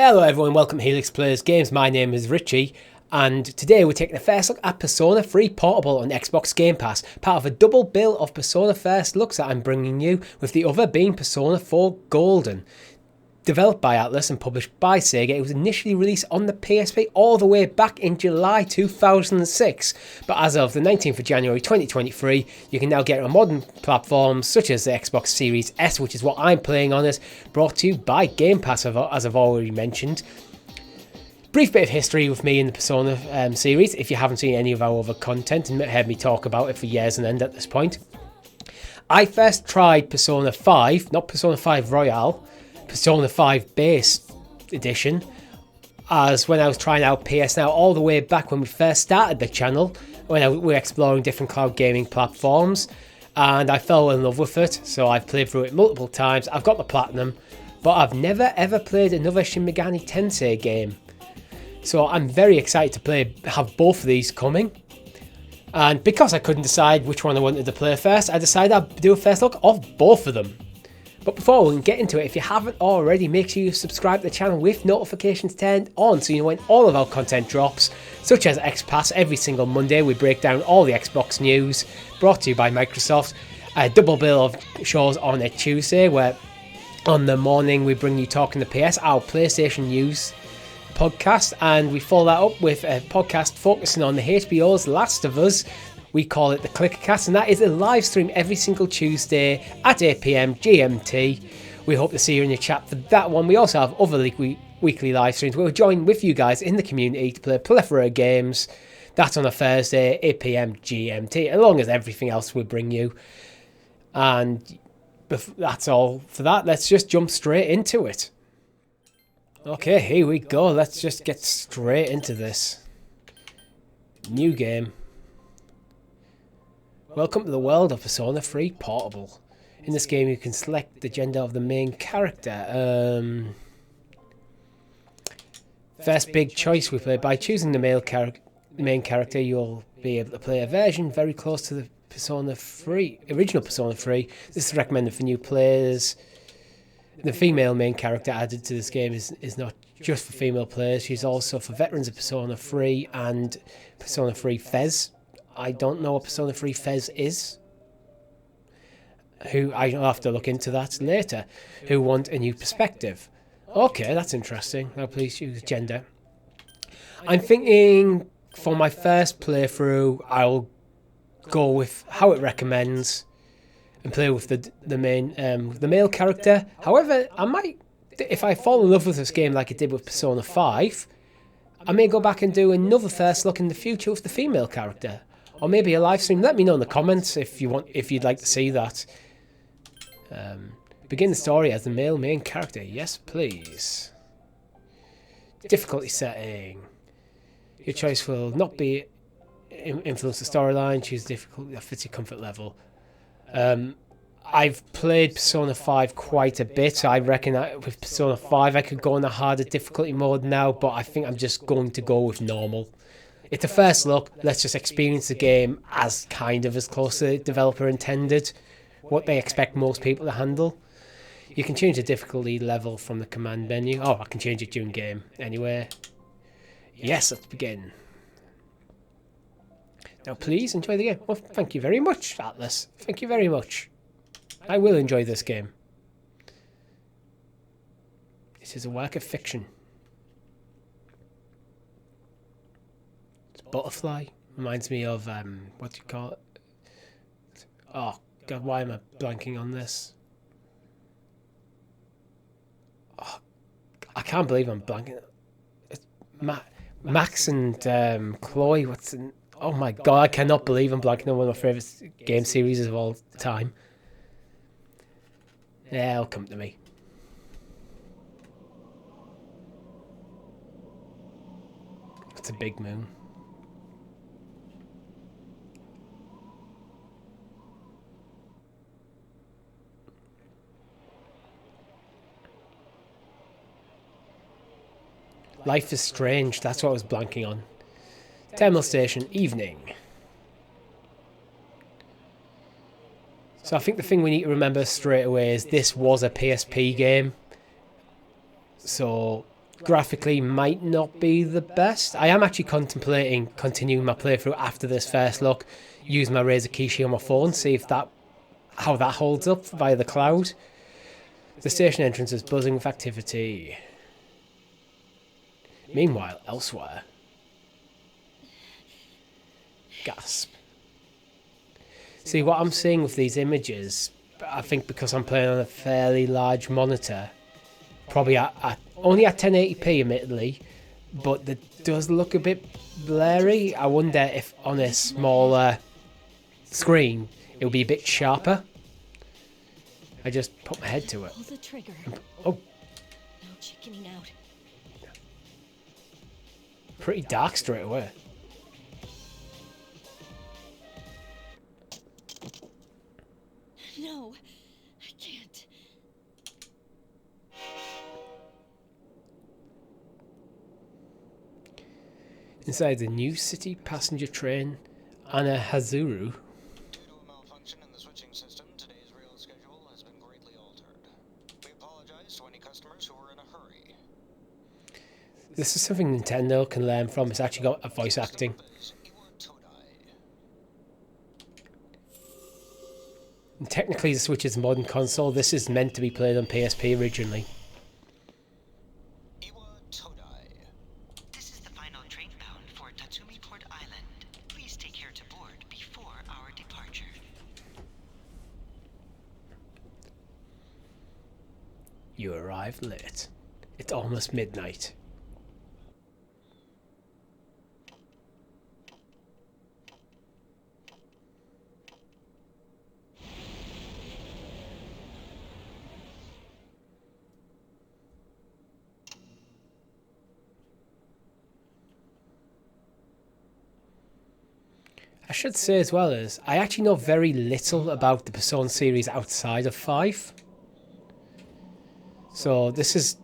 Hello everyone, welcome to Helix Plays Games. My name is Richie, and today we're taking a first look at Persona 3 Portable on Xbox Gamepass, part of a double bill of Persona first looks that I'm bringing you, with the other being Persona 4 Golden. Developed by Atlus and published by Sega, it was initially released on the PSP all the way back in July 2006, but as of the 19th of January 2023, you can now get it on modern platforms such as the Xbox Series S, which is what I'm playing on it, brought to you by Gamepass, as I've already mentioned. Brief bit of history with me in the Persona series, if you haven't seen any of our other content and heard me talk about it for years on end at this point. I first tried Persona 5, not Persona 5 Royale, Persona 5 Base Edition, as when I was trying out PS Now all the way back when we first started the channel, when we were exploring different cloud gaming platforms, and I fell in love with it, so I've played through it multiple times. I've got the platinum, but I've never ever played another Shin Megami Tensei game. So I'm very excited to have both of these coming. And because I couldn't decide which one I wanted to play first, I decided I'd do a first look of both of them. But before we can get into it, if you haven't already, make sure you subscribe to the channel with notifications turned on so you know when all of our content drops, such as XPass. Every single Monday we break down all the Xbox news, brought to you by Microsoft. A double bill of shows on a Tuesday, where on the morning we bring you Talking to PS, our PlayStation news podcast, and we follow that up with a podcast focusing on the HBO's Last of Us. We call it the Clickercast, and that is a live stream every single Tuesday at 8 PM GMT. We hope to see you in your chat for that one. We also have other weekly live streams where we'll join with you guys in the community to play a plethora of games. That's on a Thursday, 8 PM GMT, along as everything else we bring you. And that's all for that. Let's just jump straight into it. Okay, here we go. Let's just get straight into this. New game. Welcome to the world of Persona 3 Portable. In this game you can select the gender of the main character. First big choice we play. By choosing the main character, you'll be able to play a version very close to the original Persona 3. This is recommended for new players. The female main character added to this game is not just for female players. She's also for veterans of Persona 3 and Persona 3 Fez. I don't know what Persona 3 Fez is. I'll have to look into that later. Who want a new perspective. Okay, that's interesting. Now please choose gender. I'm thinking for my first playthrough, I'll go with how it recommends and play with the male character. However, I might, if I fall in love with this game like I did with Persona 5, I may go back and do another first look in the future with the female character. Or maybe a live stream. Let me know in the comments if you'd like to see that. Begin the story as the male main character. Yes, please. Difficulty setting. Your choice will not be influence the storyline. Choose difficulty that fits your comfort level. I've played Persona 5 quite a bit, so I reckon with Persona 5 I could go on a harder difficulty mode now, but I think I'm just going to go with normal. It's a first look. Let's just experience the game as close to the developer intended, what they expect most people to handle. You can change the difficulty level from the command menu. Oh, I can change it during game anyway. Yes, let's begin. Now please enjoy the game. Well, thank you very much, Atlus. Thank you very much. I will enjoy this game. This is a work of fiction. Butterfly reminds me of what do you call it? Oh god, why am I blanking on this? Oh, I can't believe I'm blanking. It's Max and Chloe. Oh my god, I cannot believe I'm blanking on one of my favourite game series of all time. Yeah, it'll come to me. It's a big moon. Life is strange, that's what I was blanking on. Terminal station, evening. So I think the thing we need to remember straight away is this was a PSP game. So graphically might not be the best. I am actually contemplating continuing my playthrough after this first look, use my Razer Kishi on my phone, see if how that holds up via the cloud. The station entrance is buzzing with activity. Meanwhile, elsewhere. Gasp. See, what I'm seeing with these images, I think because I'm playing on a fairly large monitor, probably only at 1080p admittedly, but it does look a bit blurry. I wonder if on a smaller screen it will be a bit sharper. I just put my head to it. Pull the trigger. Oh. No chickening out. Pretty dark straight away. No, I can't. Inside the New City passenger train, Anahazuru. Due to a malfunction in the switching system, today's rail schedule has been greatly altered. We apologize to any customers who were in a hurry. This is something Nintendo can learn from. It's actually got a voice acting. And technically, the Switch is a modern console. This is meant to be played on PSP originally. This is the final train bound for Tatsumi Port Island. Please take care to board before our departure. You arrived late. It's almost midnight. I should say as well as I actually know very little about the Persona series outside of 5. So this is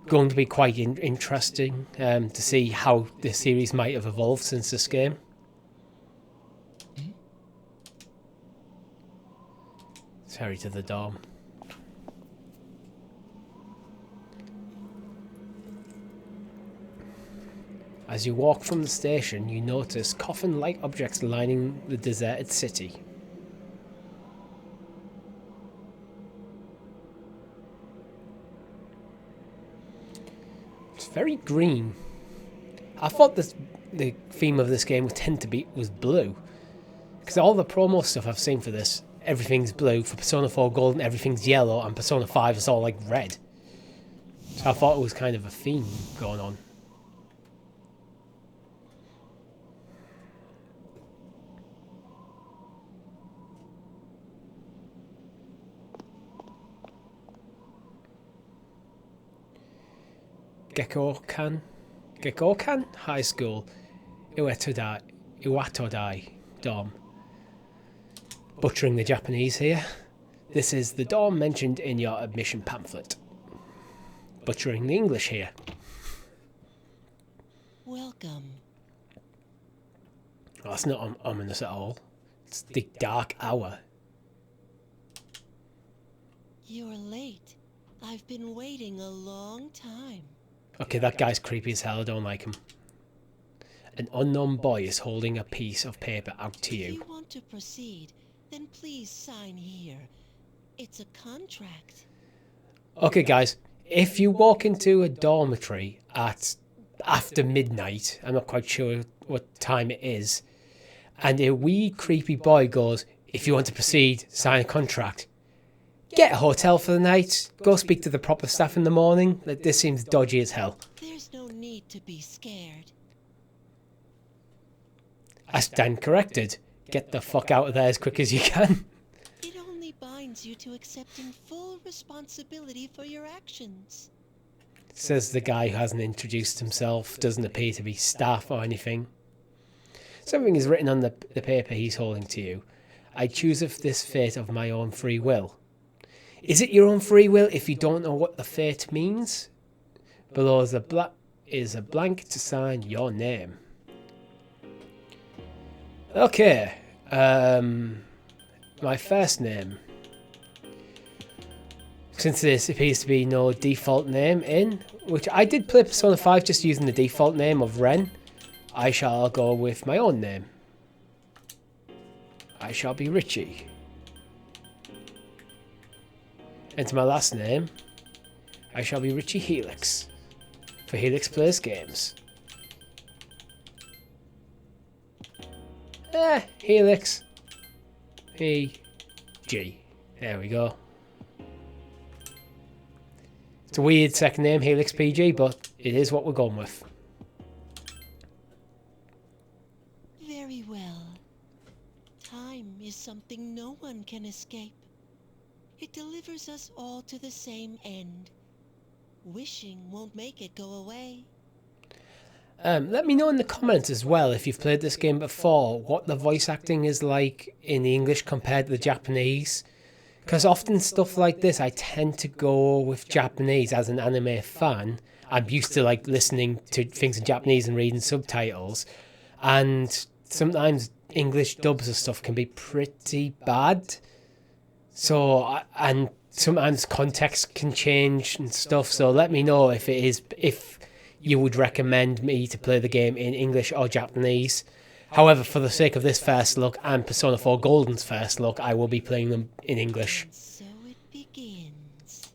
going to be quite interesting to see how the series might have evolved since this game. Let's hurry to the dorm. As you walk from the station, you notice coffin-like objects lining the deserted city. It's very green. I thought the theme of this game was blue, because all the promo stuff I've seen for this, everything's blue. For Persona 4 Golden, everything's yellow, and Persona 5 is all like red. So I thought it was kind of a theme going on. Gekokan High School, Iwatodai dorm. Butchering the Japanese here. This is the dorm mentioned in your admission pamphlet. Butchering the English here. Welcome. Oh, that's not ominous at all. It's the dark hour. You're late. I've been waiting a long time. Okay, that guy's creepy as hell. I don't like him. An unknown boy is holding a piece of paper out to you. If you want to proceed, then please sign here. It's a contract. Okay, guys. If you walk into a dormitory at after midnight, I'm not quite sure what time it is, and a wee creepy boy goes, "If you want to proceed, sign a contract." Get a hotel for the night. Go speak to the proper staff in the morning. This seems dodgy as hell. There's no need to be scared. I stand corrected. Get the fuck out of there as quick as you can. It only binds you to accepting full responsibility for your actions. Says the guy who hasn't introduced himself, doesn't appear to be staff or anything. Something is written on the paper he's holding to you. I choose of this fate of my own free will. Is it your own free will if you don't know what the fate means? Below is a blank to sign your name. Okay. My first name. since this appears to be no default name in, which I did play Persona 5 just using the default name of Ren, I shall go with my own name. I shall be Richie. Enter my last name. I shall be Richie Helix for Helix Plays Games. Helix. PG. There we go. It's a weird second name, Helix PG, but it is what we're going with. Very well. Time is something no one can escape. It delivers us all to the same end. Wishing won't make it go away. Let me know in the comments as well, if you've played this game before, what the voice acting is like in the English compared to the Japanese. Because often stuff like this, I tend to go with Japanese as an anime fan. I'm used to like listening to things in Japanese and reading subtitles. And sometimes English dubs of stuff can be pretty bad. So, and sometimes context can change and stuff. So let me know if you would recommend me to play the game in English or Japanese. However, for the sake of this first look and Persona 4 Golden's first look, I will be playing them in English. And so it begins.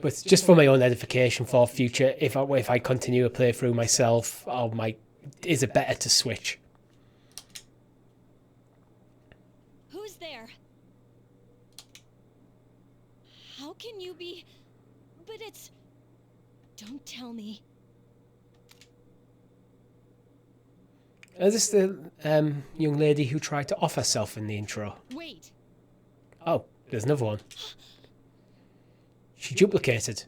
But just for my own edification for future, if I continue a playthrough myself, is it better to switch? Who's there? How can you be? But it's... Don't tell me. Is this the young lady who tried to off herself in the intro? Wait. Oh, there's another one. She duplicated.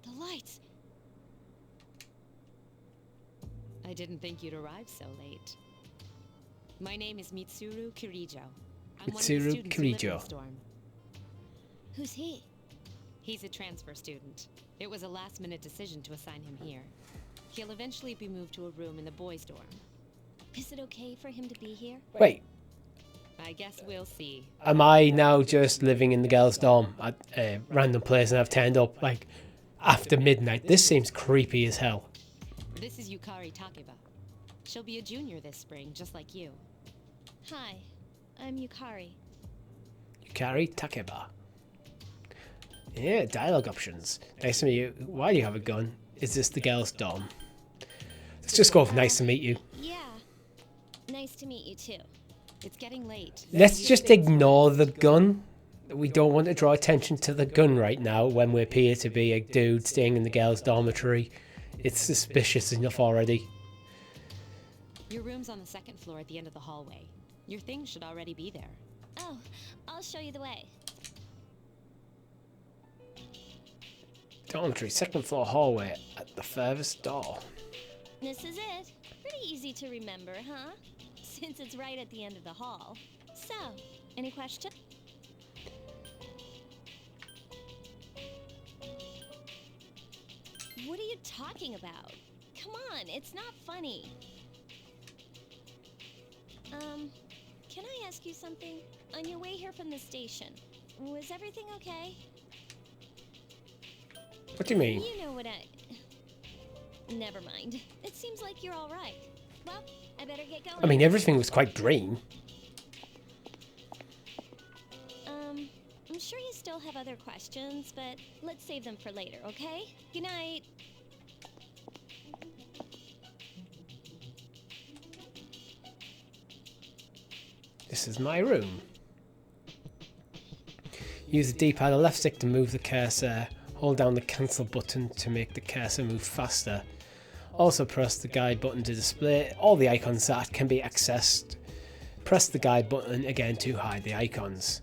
The lights. I didn't think you'd arrive so late. My name is Mitsuru Kirijo. I'm one of the Mitsuru students who live in Kirijo. the storm. Who's he? He's a transfer student. It was a last-minute decision to assign him here. He'll eventually be moved to a room in the boys' dorm. Is it okay for him to be here? Wait, I guess we'll see. am I now just living in the girls' dorm at a random place and I've turned up like after midnight? This seems creepy as hell. This is Yukari Takeba. She'll be a junior this spring, just like you. Hi, I'm Yukari. Yukari Takeba. Yeah, dialogue options. Nice to meet you. Why do you have a gun? Is this the girls' dorm? Let's just go with nice to meet you. Yeah. Nice to meet you too. It's getting late. Let's just ignore the gun. We don't want to draw attention to the gun right now when we appear to be a dude staying in the girls' dormitory. It's suspicious enough already. Your room's on the second floor at the end of the hallway. Your things should already be there. Oh, I'll show you the way. Dormitory, second floor hallway at the furthest door. This is it. Pretty easy to remember, huh? Since it's right at the end of the hall. So, any question? What are you talking about? Come on, it's not funny. Can I ask you something? On your way here from the station, was everything okay? What do you mean? You know what Never mind. It seems like you're all right. Well, I better get going. I mean, everything was quite green. I'm sure you still have other questions, but let's save them for later, okay? Good night. This is my room. Use the D-pad or left stick to move the cursor. Hold down the cancel button to make the cursor move faster. Also press the guide button to display all the icons that can be accessed. Press the guide button again to hide the icons.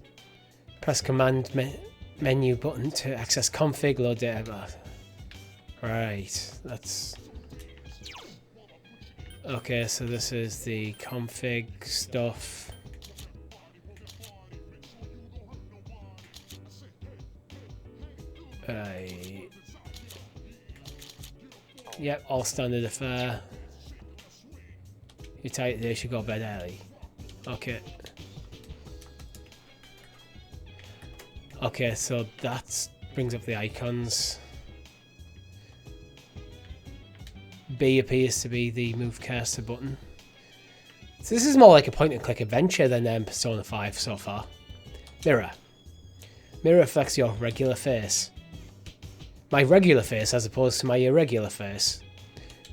Press command menu button to access config, load data. Right, that's... Okay, so this is the config stuff. Yep, all standard affair. You're tight there, you should go to bed early. Okay. Okay, so that brings up the icons. B appears to be the move cursor button. So this is more like a point and click adventure than Persona 5 so far. Mirror. Mirror reflects your regular face. My regular face as opposed to my irregular face.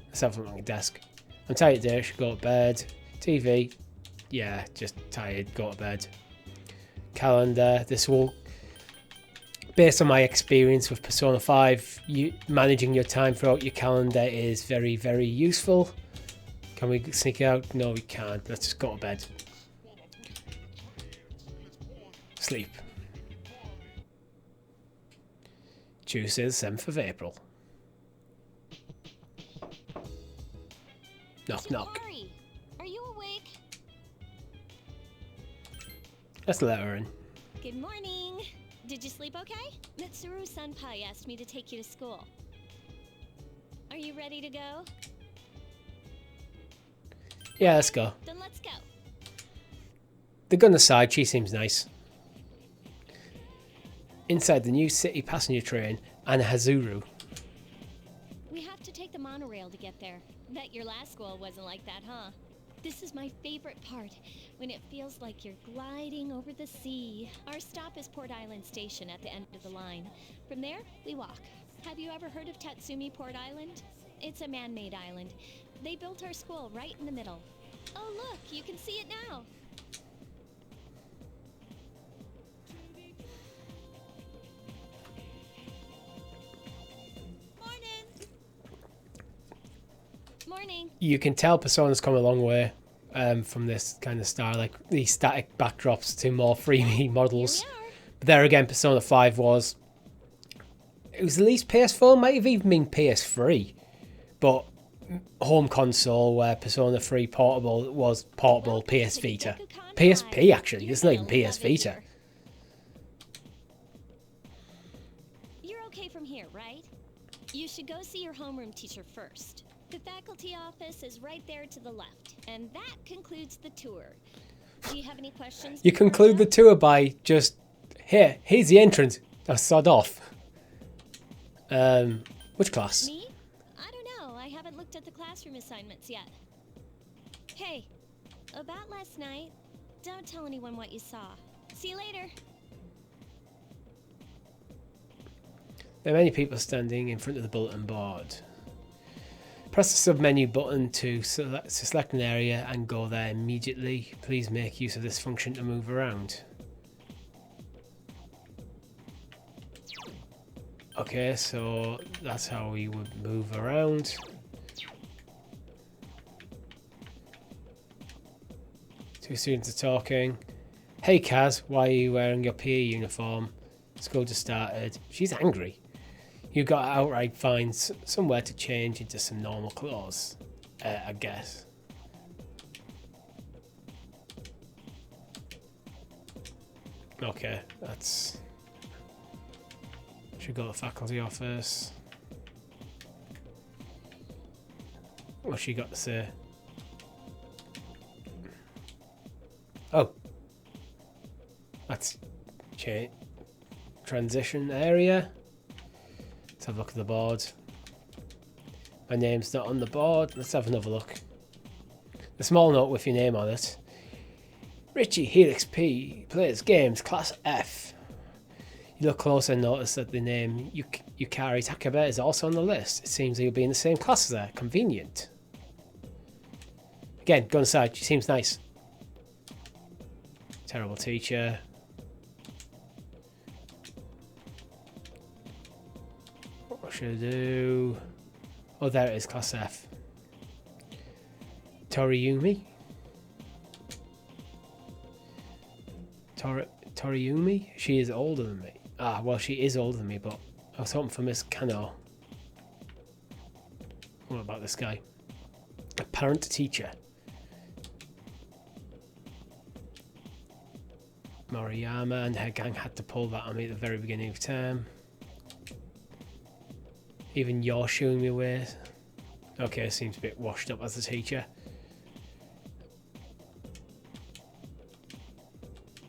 Let's have a look at my desk. I'm tired today, I should go to bed. TV. Yeah, just tired, go to bed. Calendar. This will, based on my experience with Persona 5, managing your time throughout your calendar is very, very useful. Can we sneak out? No, we can't. Let's just go to bed. Sleep. Tuesday the 7th of April. Knock, knock. Ari, are you awake? Let's let her in. Good morning. Did you sleep okay? Mitsuru Senpai asked me to take you to school. Are you ready to go? Yeah, let's go. Then let's go. The gun aside, she seems nice. Inside the new city passenger train and Hazuru. We have to take the monorail to get there. Bet your last school wasn't like that, huh? This is my favorite part, when it feels like you're gliding over the sea. Our stop is Port Island Station at the end of the line. From there, we walk. Have you ever heard of Tatsumi Port Island? It's a man-made island. They built our school right in the middle. Oh look, you can see it now. Morning. You can tell Persona's come a long way from this kind of style, like these static backdrops to more freebie models. Here we are. But there again, Persona 5 was... It was at least PS4, might have even been PS3. But home console where Persona 3 Portable was portable PS Vita. PSP actually, it's not even PS Vita. You're okay from here, right? You should go see your homeroom teacher first. The faculty office is right there to the left. And that concludes the tour. Do you have any questions? You conclude the tour by just, here's the entrance. Now sod off. Which class? Me? I don't know. I haven't looked at the classroom assignments yet. Hey, about last night, don't tell anyone what you saw. See you later. There are many people standing in front of the bulletin board. Press the sub-menu button to select an area and go there immediately. Please make use of this function to move around. Okay, so that's how we would move around. Two students are talking. Hey Kaz, why are you wearing your PE uniform? School just started. She's angry. You got to outright find somewhere to change into some normal clothes, I guess. Okay, that's... Should go to the faculty office. What's she got to say? Oh. That's change. Transition area. Let's have a look at the board. My name's not on the board. Let's have another look. A small note with your name on it. Richie, Helix Plays Games, Class F. You look closer and notice that the name Yukari Takebe is also on the list. It seems that you'll be in the same class as her. Convenient. Again, go inside. She seems nice. Terrible teacher. What should I do? Oh, there it is, Class F. Toriyumi? Toriyumi? She is older than me. Ah, well, she is older than me, but I was hoping for Miss Kano. What about this guy? A parent teacher. Moriyama and her gang had to pull that on me at the very beginning of term. Even you're showing me away. Okay, seems a bit washed up as a teacher.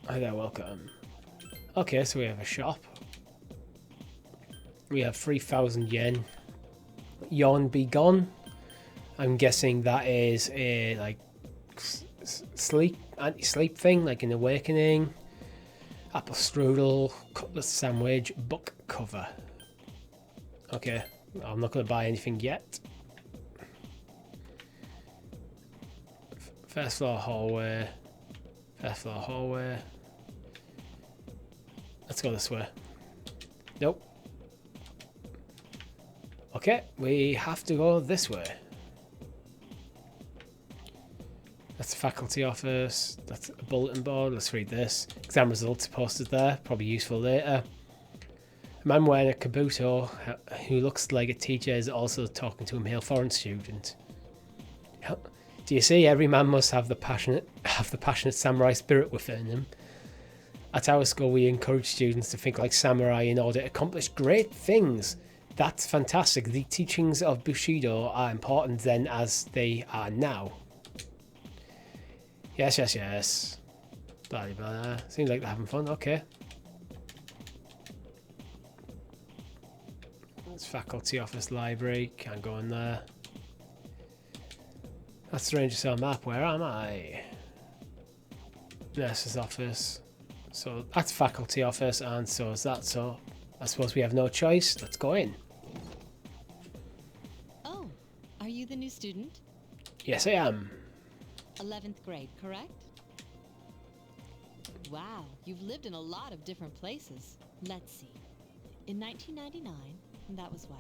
Hi there, welcome. Okay, so we have a shop. We have 3,000 yen. Yawn be gone. I'm guessing that is a like sleep, anti-sleep thing, like an awakening. Apple strudel, cutlet sandwich, book cover. Okay, I'm not going to buy anything yet. First floor hallway. First floor hallway. Let's go this way. Nope. Okay, we have to go this way. That's the faculty office. That's a bulletin board. Let's read this. Exam results posted there. Probably useful later. A man wearing a kabuto who looks like a teacher is also talking to a male foreign student. Do you see? Every man must have the passionate samurai spirit within him. At our school, we encourage students to think like samurai in order to accomplish great things. That's fantastic. The teachings of Bushido are important then as they are now. Yes, yes, yes. Blah, blah, blah. Seems like they're having fun. Okay. It's faculty office, library. Can't go in there. That's the Ranger Cell map. Where am I? Nurse's office. So that's faculty office, and so is that. So I suppose we have no choice. Let's go in. Oh, are you the new student? Yes, I am. 11th grade, correct? Wow, you've lived in a lot of different places. Let's see. In 1999, that was what,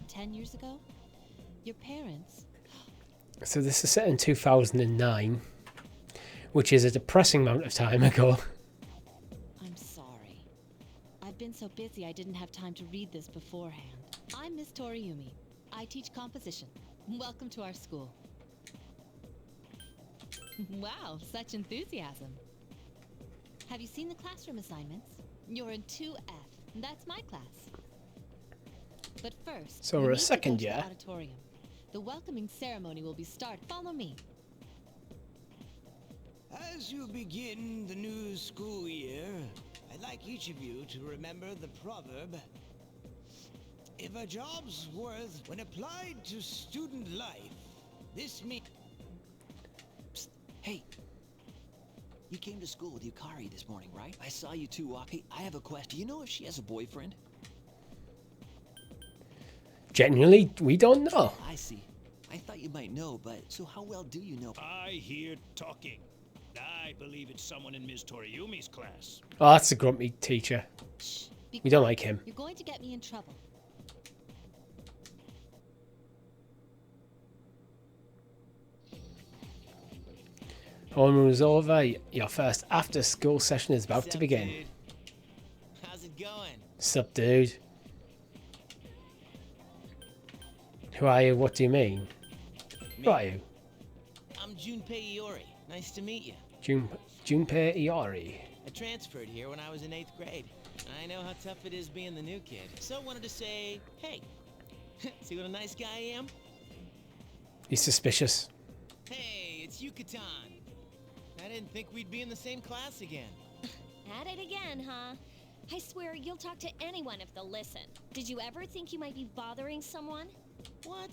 10 years ago? Your parents... So this is set in 2009, which is a depressing amount of time ago. I'm sorry. I've been so busy I didn't have time to read this beforehand. I'm Miss Toriumi. I teach composition. Welcome to our school. Wow, such enthusiasm. Have you seen the classroom assignments? You're in 2F. That's my class. But first, so we we're a need to second go to the year. auditorium. The welcoming ceremony will be started. Follow me. As you begin the new school year, I'd like each of you to remember the proverb, if a job's worth when applied to student life, this means... Psst. Hey, you came to school with Yukari this morning, right? I saw you two walk. Hey, I have a question. Do you know if she has a boyfriend? Genuinely, we don't know. I see. I thought you might know, but so how well do you know? I hear talking. I believe it's someone in Ms. Toriumi's class. Oh, that's a grumpy teacher. Shh, be We don't quiet. like him. You're going to get me in trouble. Homeroom is over. Your first after-school session is about to begin. Dude? How's it going? Sup, dude? Who are you? What do you mean? Who are you? I'm Junpei Iori. Nice to meet you. Junpei Iori. I transferred here when I was in 8th grade. I know how tough it is being the new kid. So I wanted to say, hey, see what a nice guy I am? He's suspicious. Hey, it's Yucatan. I didn't think we'd be in the same class again. At it again, huh? I swear you'll talk to anyone if they'll listen. Did you ever think you might be bothering someone? What?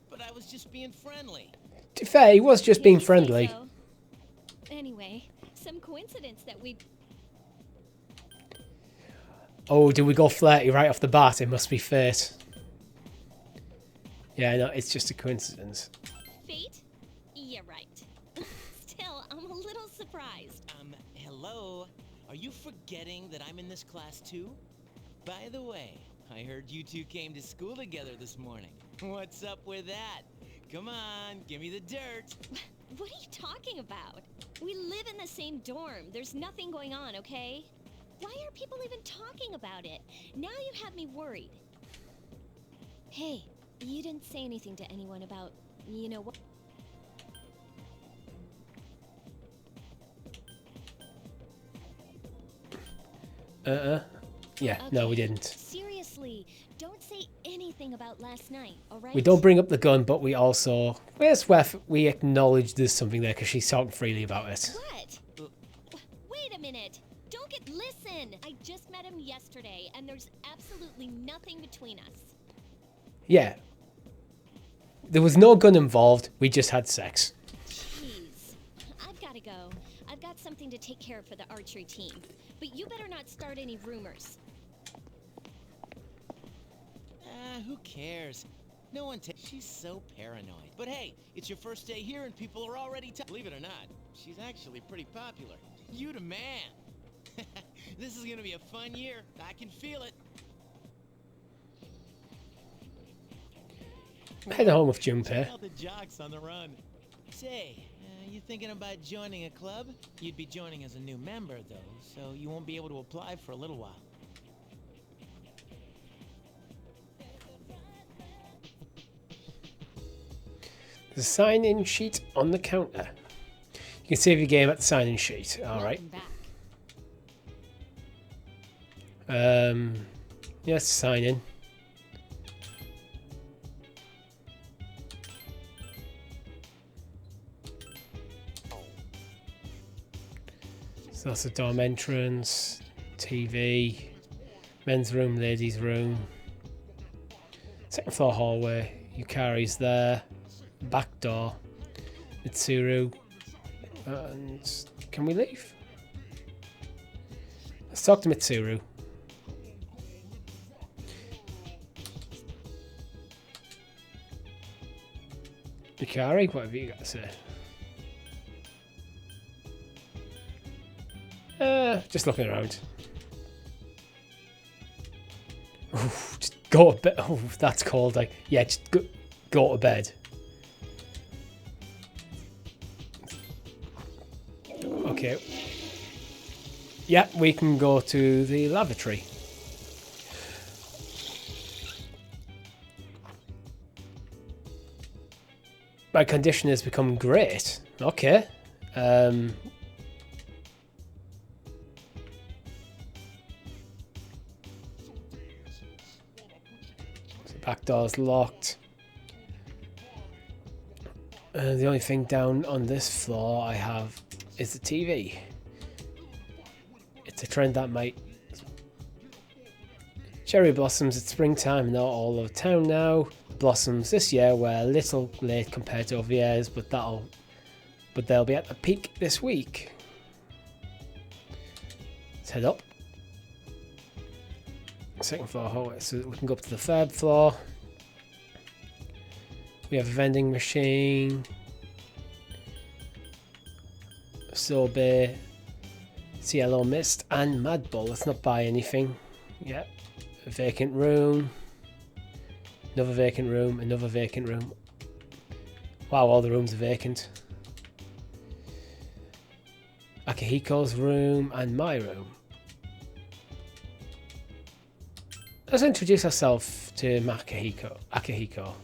But I was just being friendly. To be fair, he was just Yeah, being you say friendly. so. Anyway, some coincidence that we... Oh, did we go flirty right off the bat? It must be fate. Yeah, no, it's just a coincidence. Fate? Yeah, right. Still, I'm a little surprised. Hello? Are you forgetting that I'm in this class too? By the way, I heard you two came to school together this morning. What's up with that? Come on, give me the dirt. What are you talking about? We live in the same dorm. There's nothing going on, okay? Why are people even talking about it? Now you have me worried. Hey, you didn't say anything to anyone about, you know what? Yeah, no, we Okay, didn't. Seriously, don't say anything about last night, alright? We don't bring up the gun, but we also... we acknowledge there's something there because she's talking freely about it. What? Wait a minute. Don't get... Listen! I yesterday, and there's absolutely nothing between us. Yeah. There was no gun involved. We just had sex. Jeez. I've got to go. I've got something to take care of for the archery team. But you better not start any rumors. Who cares? No one takes. She's so paranoid. But hey, it's your first day here and people are already believe it or not, she's actually pretty popular. You the man. This is gonna be a fun year. I can feel it. Head home with Junpei. All the jocks on the run. Say, you thinking about joining a club? You'd be joining as a new member, though, so you won't be able to apply for a little while. There's a sign-in sheet on the counter. You can save your game at the sign-in sheet. All right. Yes, sign in. So that's the dorm entrance, TV, men's room, ladies' room, second floor hallway. Yukari's there. Back door. Mitsuru. And can we leave? Let's talk to Mitsuru. Yukari, what have you got to say? Just looking around. Oof, just go to bed. Oh, that's cold. Like, yeah, just go to bed. Okay. Yeah, we can go to the lavatory. My condition has become great. Okay. Back door's locked. The only thing down on this floor I have is the TV. It's a trend that might... Cherry blossoms, it's springtime, not all over town now. Blossoms this year were a little late compared to other years, but they'll be at the peak this week. Let's head up. Second floor hallway, so we can go up to the third floor. We have a vending machine, sorbet, Cielo Mist, and Mad Bull. Let's not buy anything. Yep. A vacant room, another vacant room, another vacant room. Wow, all the rooms are vacant. Akihiko's room and my room. Let's introduce ourselves to Akihiko.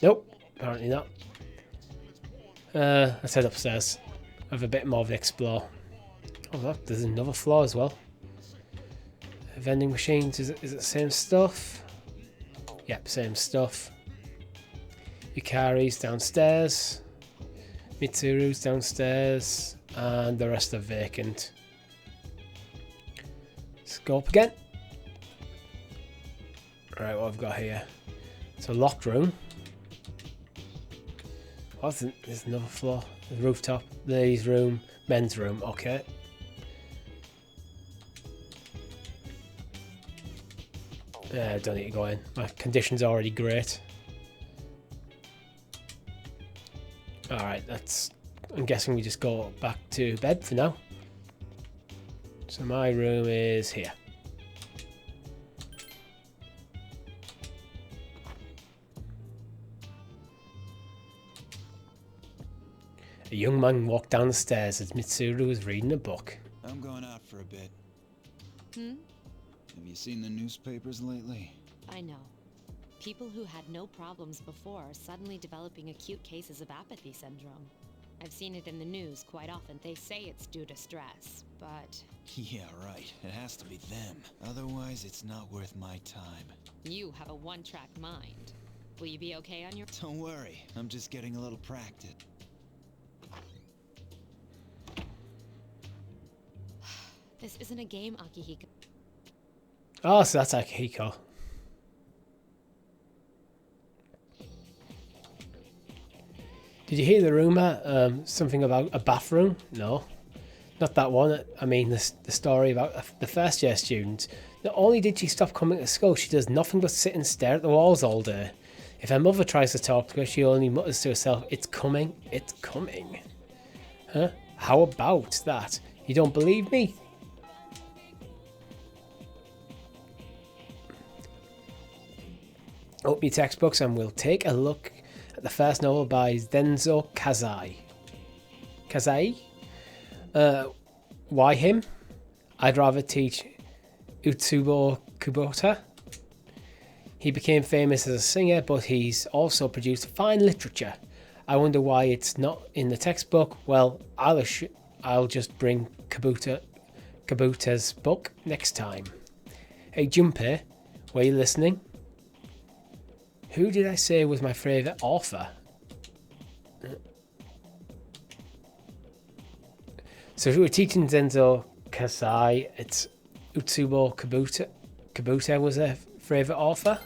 Nope, apparently not. Let's head upstairs. Have a bit more of explore. Oh look, there's another floor as well. Vending machines, is it the same stuff? Yep, same stuff. Yukari's downstairs. Mitsuru's downstairs. And the rest are vacant. Let's go up again. Right, what I've got here. It's a locked room. What's it? There's another floor. The rooftop, ladies' room, men's room. Okay. Don't need to go in. My condition's already great. Alright, I'm guessing we just go back to bed for now. So my room is here. A young man walked down the stairs as Mitsuru was reading a book. I'm going out for a bit. Hmm? Have you seen the newspapers lately? I know. People who had no problems before are suddenly developing acute cases of apathy syndrome. I've seen it in the news quite often. They say it's due to stress, but... Yeah, right. It has to be them. Otherwise, it's not worth my time. You have a one-track mind. Will you be okay on your... Don't worry. I'm just getting a little practice. This isn't a game, Akihiko. Oh, so that's Akihiko. Did you hear the rumour? Something about a bathroom? No, not that one. I mean, the story about the first year student. Not only did she stop coming to school, she does nothing but sit and stare at the walls all day. If her mother tries to talk to her, she only mutters to herself, "It's coming, it's coming." Huh? How about that? You don't believe me? Open your textbooks and we'll take a look at the first novel by Zenzo Kazai. Kazai? Why him? I'd rather teach Utsubo Kubota. He became famous as a singer, but he's also produced fine literature. I wonder why it's not in the textbook. Well, I'll just bring Kubuta's book next time. Hey Junpei, were you listening? Who did I say was my favourite author? So if we were teaching Zenzo Kasai, it's Utsubo Kabuta. Kabuta was a favourite author.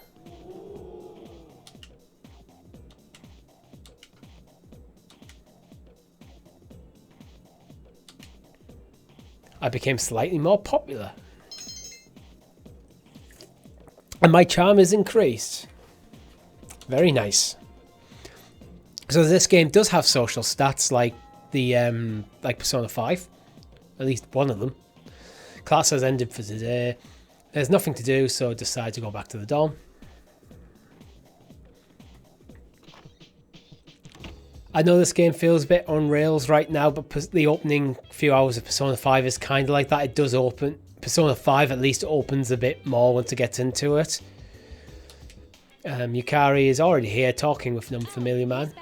I became slightly more popular. And my charm is increased. Very nice. So this game does have social stats like the like Persona 5. At least one of them. Class has ended for today. There's nothing to do, so decide to go back to the dorm. I know this game feels a bit on rails right now, but the opening few hours of Persona 5 is kind of like that. It does open. Persona 5 at least opens a bit more once it gets into it. Yukari is already here talking with an unfamiliar man.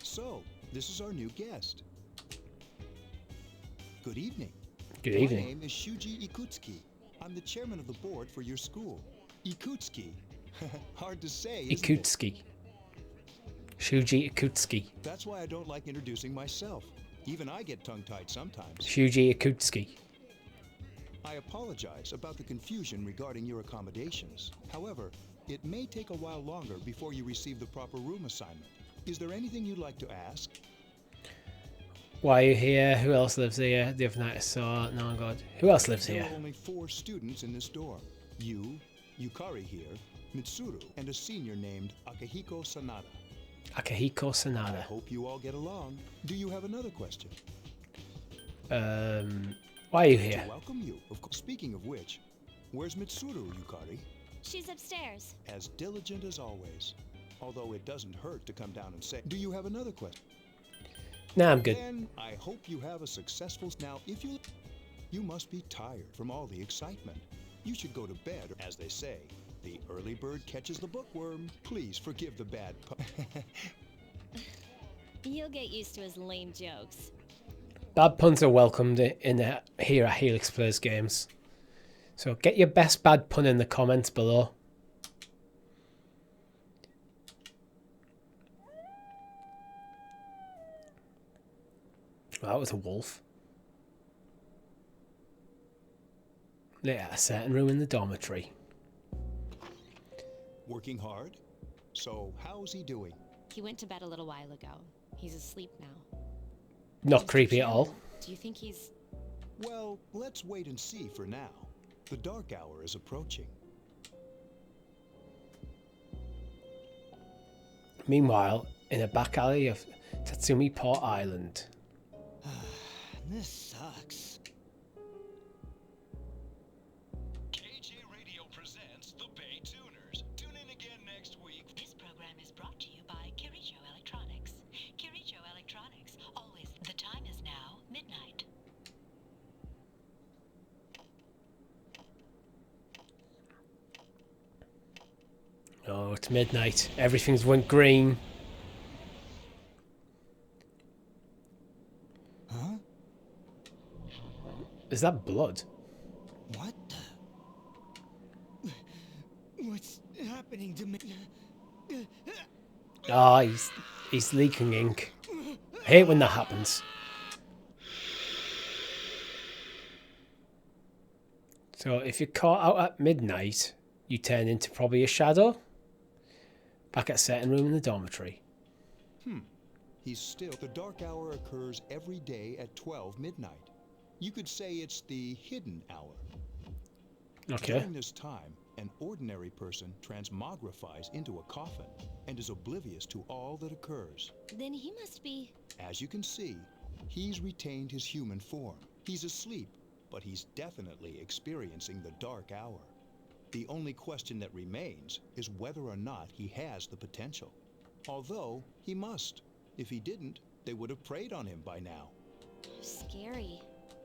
So, this is our new guest. Good evening. Good evening. My name is Shuji Ikutsuki. I'm the chairman of the board for your school. Ikutsuki. Hard to say, isn't it? Ikutsuki. Shuji Ikutsuki. That's why I don't like introducing myself. Even I get tongue-tied sometimes. Shuji Ikutsuki. I apologize about the confusion regarding your accommodations. However, it may take a while longer before you receive the proper room assignment. Is there anything you'd like to ask? Why are you here? Who else lives here? The other night I saw... No, God. Who else lives here? There are only 4 students in this dorm. You, Yukari here, Mitsuru, and a senior named Akihiko Sanada. Akihiko Sanada. I hope you all get along. Do you have another question? Why are you here? To welcome you. Of course. Speaking of which, where's Mitsuru, Yukari? She's upstairs. As diligent as always. Although it doesn't hurt to come down and say, do you have another question? Nah, I'm good. Then I hope you have a successful... Now, if you must be tired from all the excitement. You should go to bed, as they say. The early bird catches the bookworm. Please forgive the bad pun. You'll get used to his lame jokes. Bad puns are welcomed here at Helix Plays Games. So get your best bad pun in the comments below. Well, that was a wolf. Lit at a certain room in the dormitory. Working hard? So, how's he doing? He went to bed a little while ago. He's asleep now. Not creepy at all. Do you think he's... Well, let's wait and see for now. The dark hour is approaching. Meanwhile, in a back alley of Tatsumi Port Island. This sucks. KJ Radio presents The Bay Tuners. Tune in again next week. This program is brought to you by Kirijo Electronics. Kirijo Electronics, always. The time is now midnight. Oh, it's midnight. Everything's went green. Huh? Is that blood? What the... What's happening to me? Ah, he's leaking ink. I hate when that happens. So if you're caught out at midnight, you turn into probably a shadow. Back at a certain room in the dormitory. He's still... The dark hour occurs every day at 12 midnight. You could say it's the hidden hour. Okay. During this time, an ordinary person transmogrifies into a coffin and is oblivious to all that occurs. Then he must be... As you can see, he's retained his human form. He's asleep, but he's definitely experiencing the dark hour. The only question that remains is whether or not he has the potential. Although, he must. If he didn't, they would have preyed on him by now. Scary.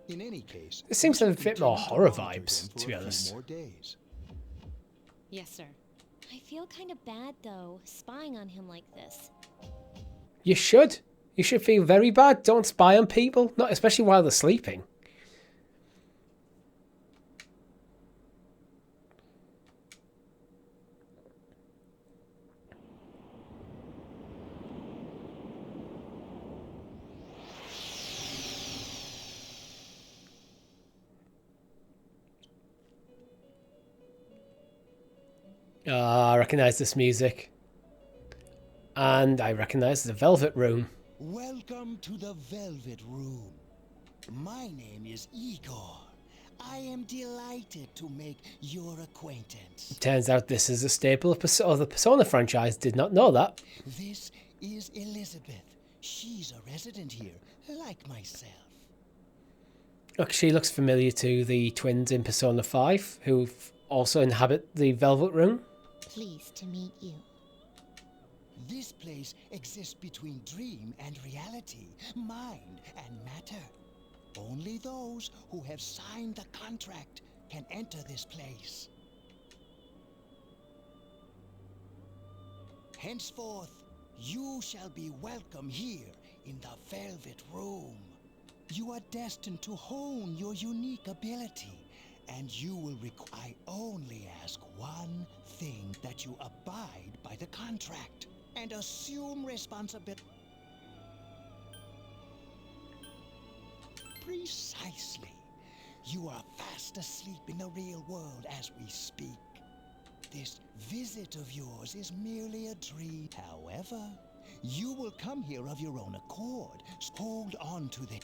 In any case, It seems to have a bit more horror vibes, to be honest. More days. Yes, sir. I feel kind of bad, though, spying on him like this. You should. You should feel very bad. Don't spy on people, not especially while they're sleeping. I recognise this music. And I recognise the Velvet Room. Welcome to the Velvet Room. My name is Igor. I am delighted to make your acquaintance. Turns out this is a staple of the Persona franchise. Did not know that. This is Elizabeth. She's a resident here, like myself. Look, she looks familiar to the twins in Persona 5, who also inhabit the Velvet Room. Pleased to meet you. This place exists between dream and reality, mind and matter. Only those who have signed the contract can enter this place. Henceforth, you shall be welcome here in the Velvet Room. You are destined to hone your unique ability, and you will require... I only ask one thing, that you abide by the contract and assume responsibility. Precisely. You are fast asleep in the real world as we speak. This visit of yours is merely a dream. However, you will come here of your own accord. Hold on to the...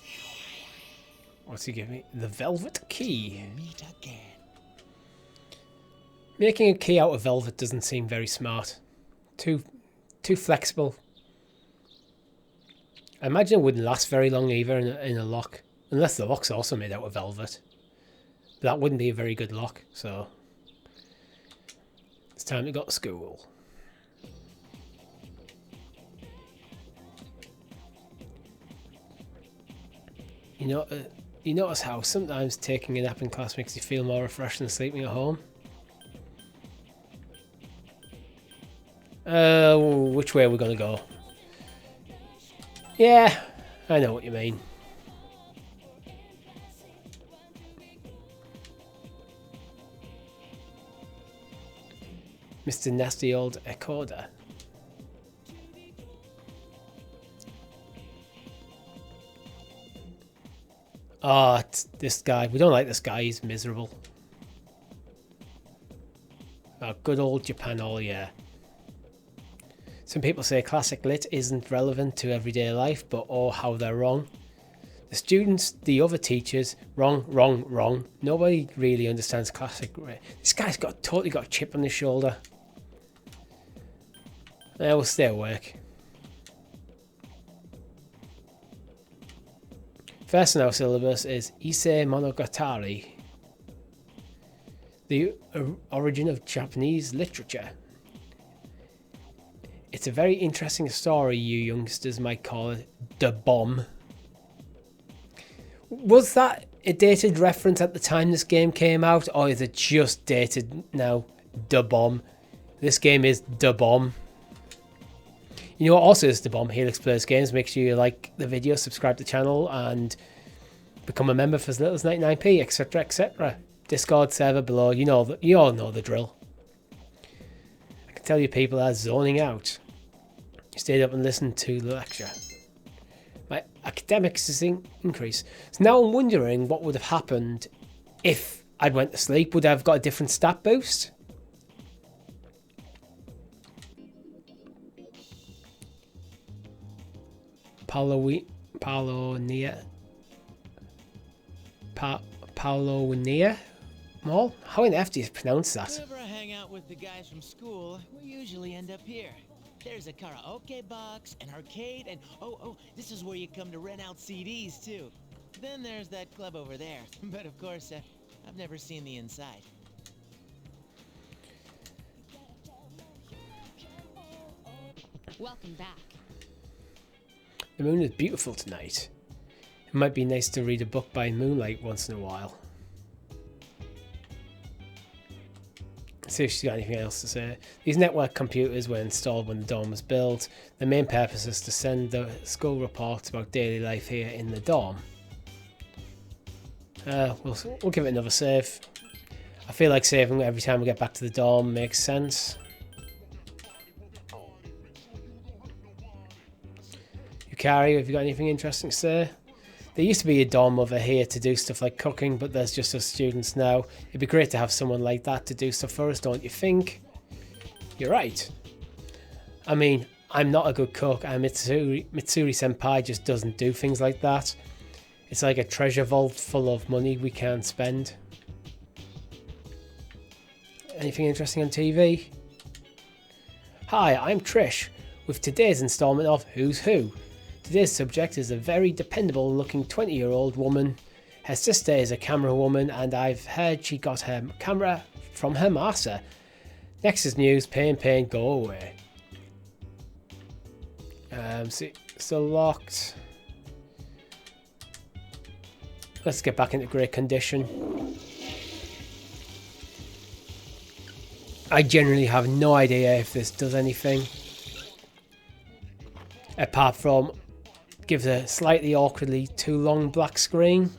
What's he giving me? The Velvet Key. Meet again. Making a key out of velvet doesn't seem very smart. Too flexible. I imagine it wouldn't last very long either in a lock. Unless the lock's also made out of velvet. But that wouldn't be a very good lock, so... It's time to go to school. You notice how sometimes taking a nap in class makes you feel more refreshed than sleeping at home? Which way are we going to go? Yeah, I know what you mean. Mr. Nasty Old Ecoda. Oh, it's this guy. We don't like this guy. He's miserable. Oh, good old Japan all year. Some people say classic lit isn't relevant to everyday life, but oh, how they're wrong. The students, the other teachers, wrong, wrong, wrong. Nobody really understands classic. This guy's totally got a chip on his shoulder. We'll stay at work. First in our syllabus is Issei Monogatari, the origin of Japanese literature. It's a very interesting story, you youngsters might call it. The Bomb. Was that a dated reference at the time this game came out, or is it just dated now? The Bomb. This game is The Bomb. You know what also is The Bomb? Helix Plays Games. Make sure you like the video, subscribe to the channel, and become a member for as little as 99p, etc, etc. Discord server below. You all know the drill. I can tell you people are zoning out. You stayed up and listened to the lecture. My academics is increase. So now I'm wondering what would have happened if I'd went to sleep. Would I have got a different stat boost? Paulonia Mall? How in F do you pronounce that? Whenever I hang out with the guys from school, we usually end up here. There's a karaoke box, an arcade, and oh, this is where you come to rent out CDs too. Then there's that club over there. But of course, I've never seen the inside. Welcome back. The moon is beautiful tonight. It might be nice to read a book by moonlight once in a while. Let's see if she's got anything else to say. These network computers were installed when the dorm was built. The main purpose is to send the school reports about daily life here in the dorm. We'll give it another save. I feel like saving every time we get back to the dorm makes sense. Yukari, have you got anything interesting to say? There used to be a dorm over here to do stuff like cooking, but there's just us students now. It'd be great to have someone like that to do stuff for us, don't you think? You're right. I mean, I'm not a good cook, and Mitsuri Senpai just doesn't do things like that. It's like a treasure vault full of money we can't spend. Anything interesting on TV? Hi, I'm Trish, with today's installment of Who's Who. Today's subject is a very dependable looking 20-year-old woman. Her sister is a camera woman, and I've heard she got her camera from her master. Next is news, pain, go away. Still locked. Let's get back into great condition. I generally have no idea if this does anything. Apart from gives a slightly awkwardly too long black screen.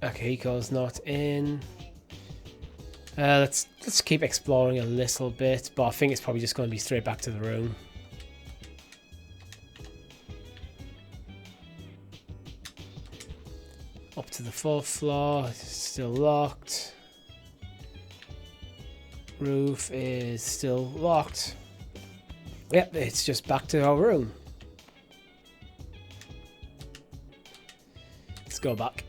Akihiko's not in. Let's keep exploring a little bit, but I think it's probably just going to be straight back to the room. Up to the 4th floor, still locked. Roof is still locked. Yep, it's just back to our room. Let's go back.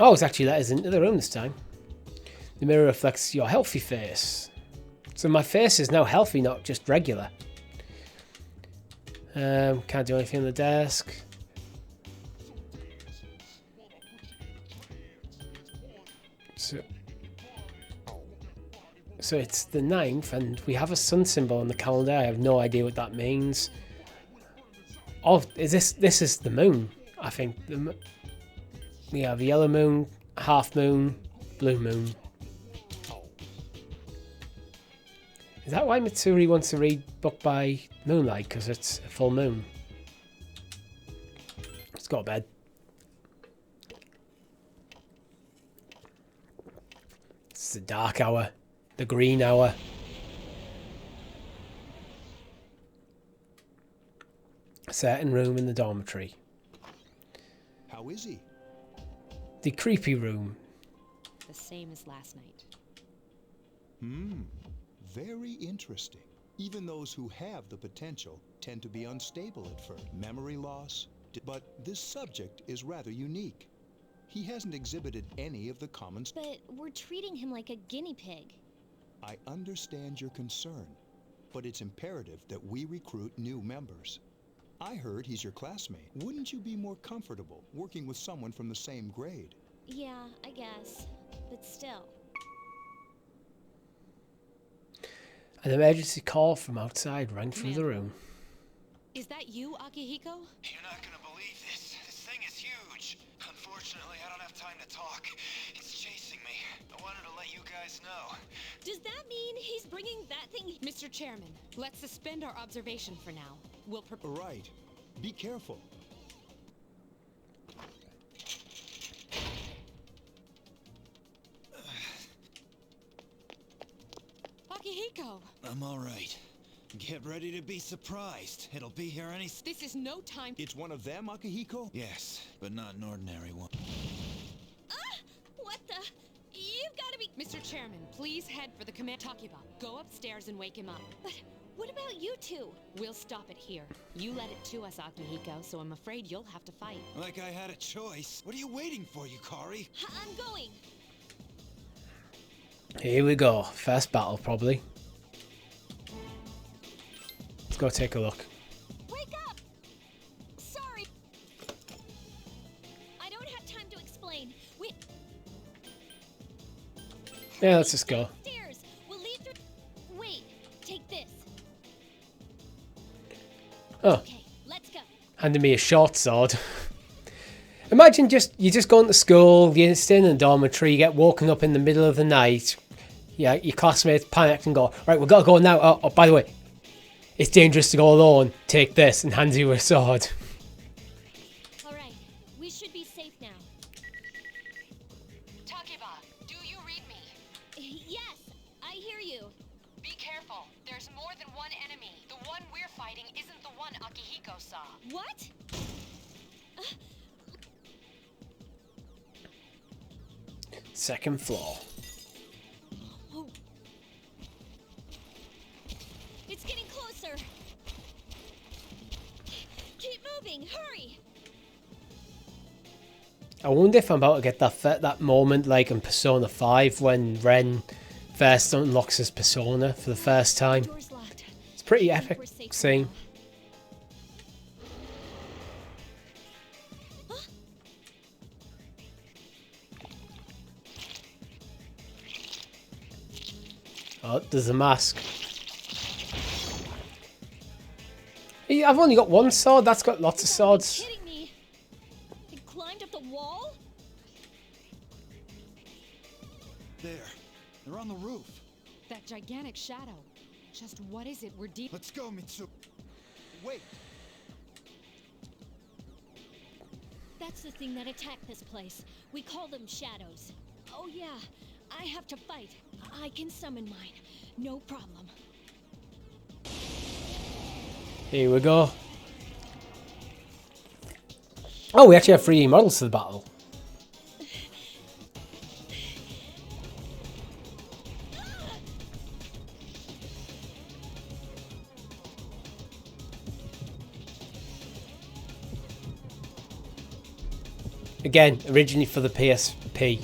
Oh, it's actually let us into the room this time. The mirror reflects your healthy face. So my face is now healthy, not just regular. Can't do anything on the desk. So it's the 9th, and we have a sun symbol on the calendar. I have no idea what that means. Oh, this is the moon, I think. We have yellow moon, half moon, blue moon. Is that why Mitsuri wants to read book by moonlight? Because it's a full moon. Let's go to bed. It's the dark hour. The green hour. Certain room in the dormitory. How is he? The creepy room. The same as last night. Very interesting. Even those who have the potential tend to be unstable at first. Memory loss. But this subject is rather unique. He hasn't exhibited any of the common... But we're treating him like a guinea pig. I understand your concern, but it's imperative that we recruit new members. I heard he's your classmate. Wouldn't you be more comfortable working with someone from the same grade? Yeah, I guess. But still. An emergency call from outside rang through the room. Is that you, Akihiko? You're not gonna believe this. This thing is huge. Unfortunately, I don't have time to talk. It's chasing me. I wanted to let you guys know. Does that mean he's bringing that thing? Mr. Chairman, let's suspend our observation for now. We'll Right. Be careful. Akihiko! I'm Get ready to be surprised. It'll be here any... This is no time. It's one of them, Akihiko? Yes, but not an ordinary one. What the? You've got to be... Mr. Chairman, please head for the command. Takiba, go upstairs and wake him up. But what about you two? We'll stop it here. You led it to us, Akihiko, so I'm afraid you'll have to fight. Like I had a choice. What are you waiting for, Yukari? I'm going. Here we go. First battle, probably. Let's go take a look. Wake up! Sorry. I don't have time to explain. Yeah, let's just go. Stairs. We'll lead through. Wait. Take this. Oh. Okay, let's go. Handed me a short sword. Imagine you're just going to school, you're staying in the dormitory, you get woken up in the middle of the night. Yeah, your classmates panic and go, right, we've got to go now. Oh, by the way, it's dangerous to go alone. Take this, and hands you a sword. Alright, we should be safe now. Takiba, do you read me? Yes, I hear you. Be careful. There's more than one enemy. The one we're fighting isn't the one Akihiko saw. What? Second floor. Oh. It's getting closer. Keep moving, hurry. I wonder if I'm about to get that moment like in Persona 5 when Ren first unlocks his persona for the first time. Door's locked. It's a pretty epic scene. Oh, there's a mask. I've only got one sword. That's got lots of swords. Are you kidding me? It climbed up the wall? There. They're on the roof. That gigantic shadow. Just what is it? We're deep. Let's go, Mitsu. Wait. That's the thing that attacked this place. We call them shadows. Oh yeah, I have to fight. I can summon mine. No problem. Here we go. Oh, we actually have 3D models for the battle. Again, originally for the PSP.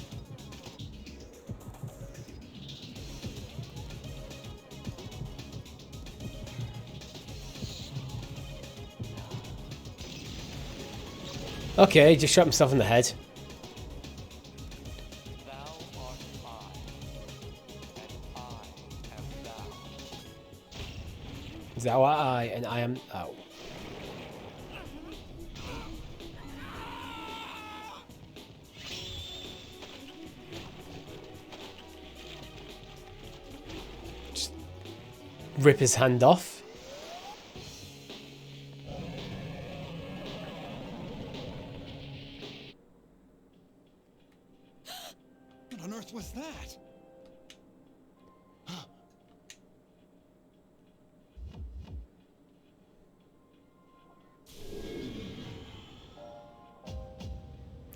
Okay, just shot himself in the head. Thou art I, and I am thou. Just rip his hand off. What on earth was that?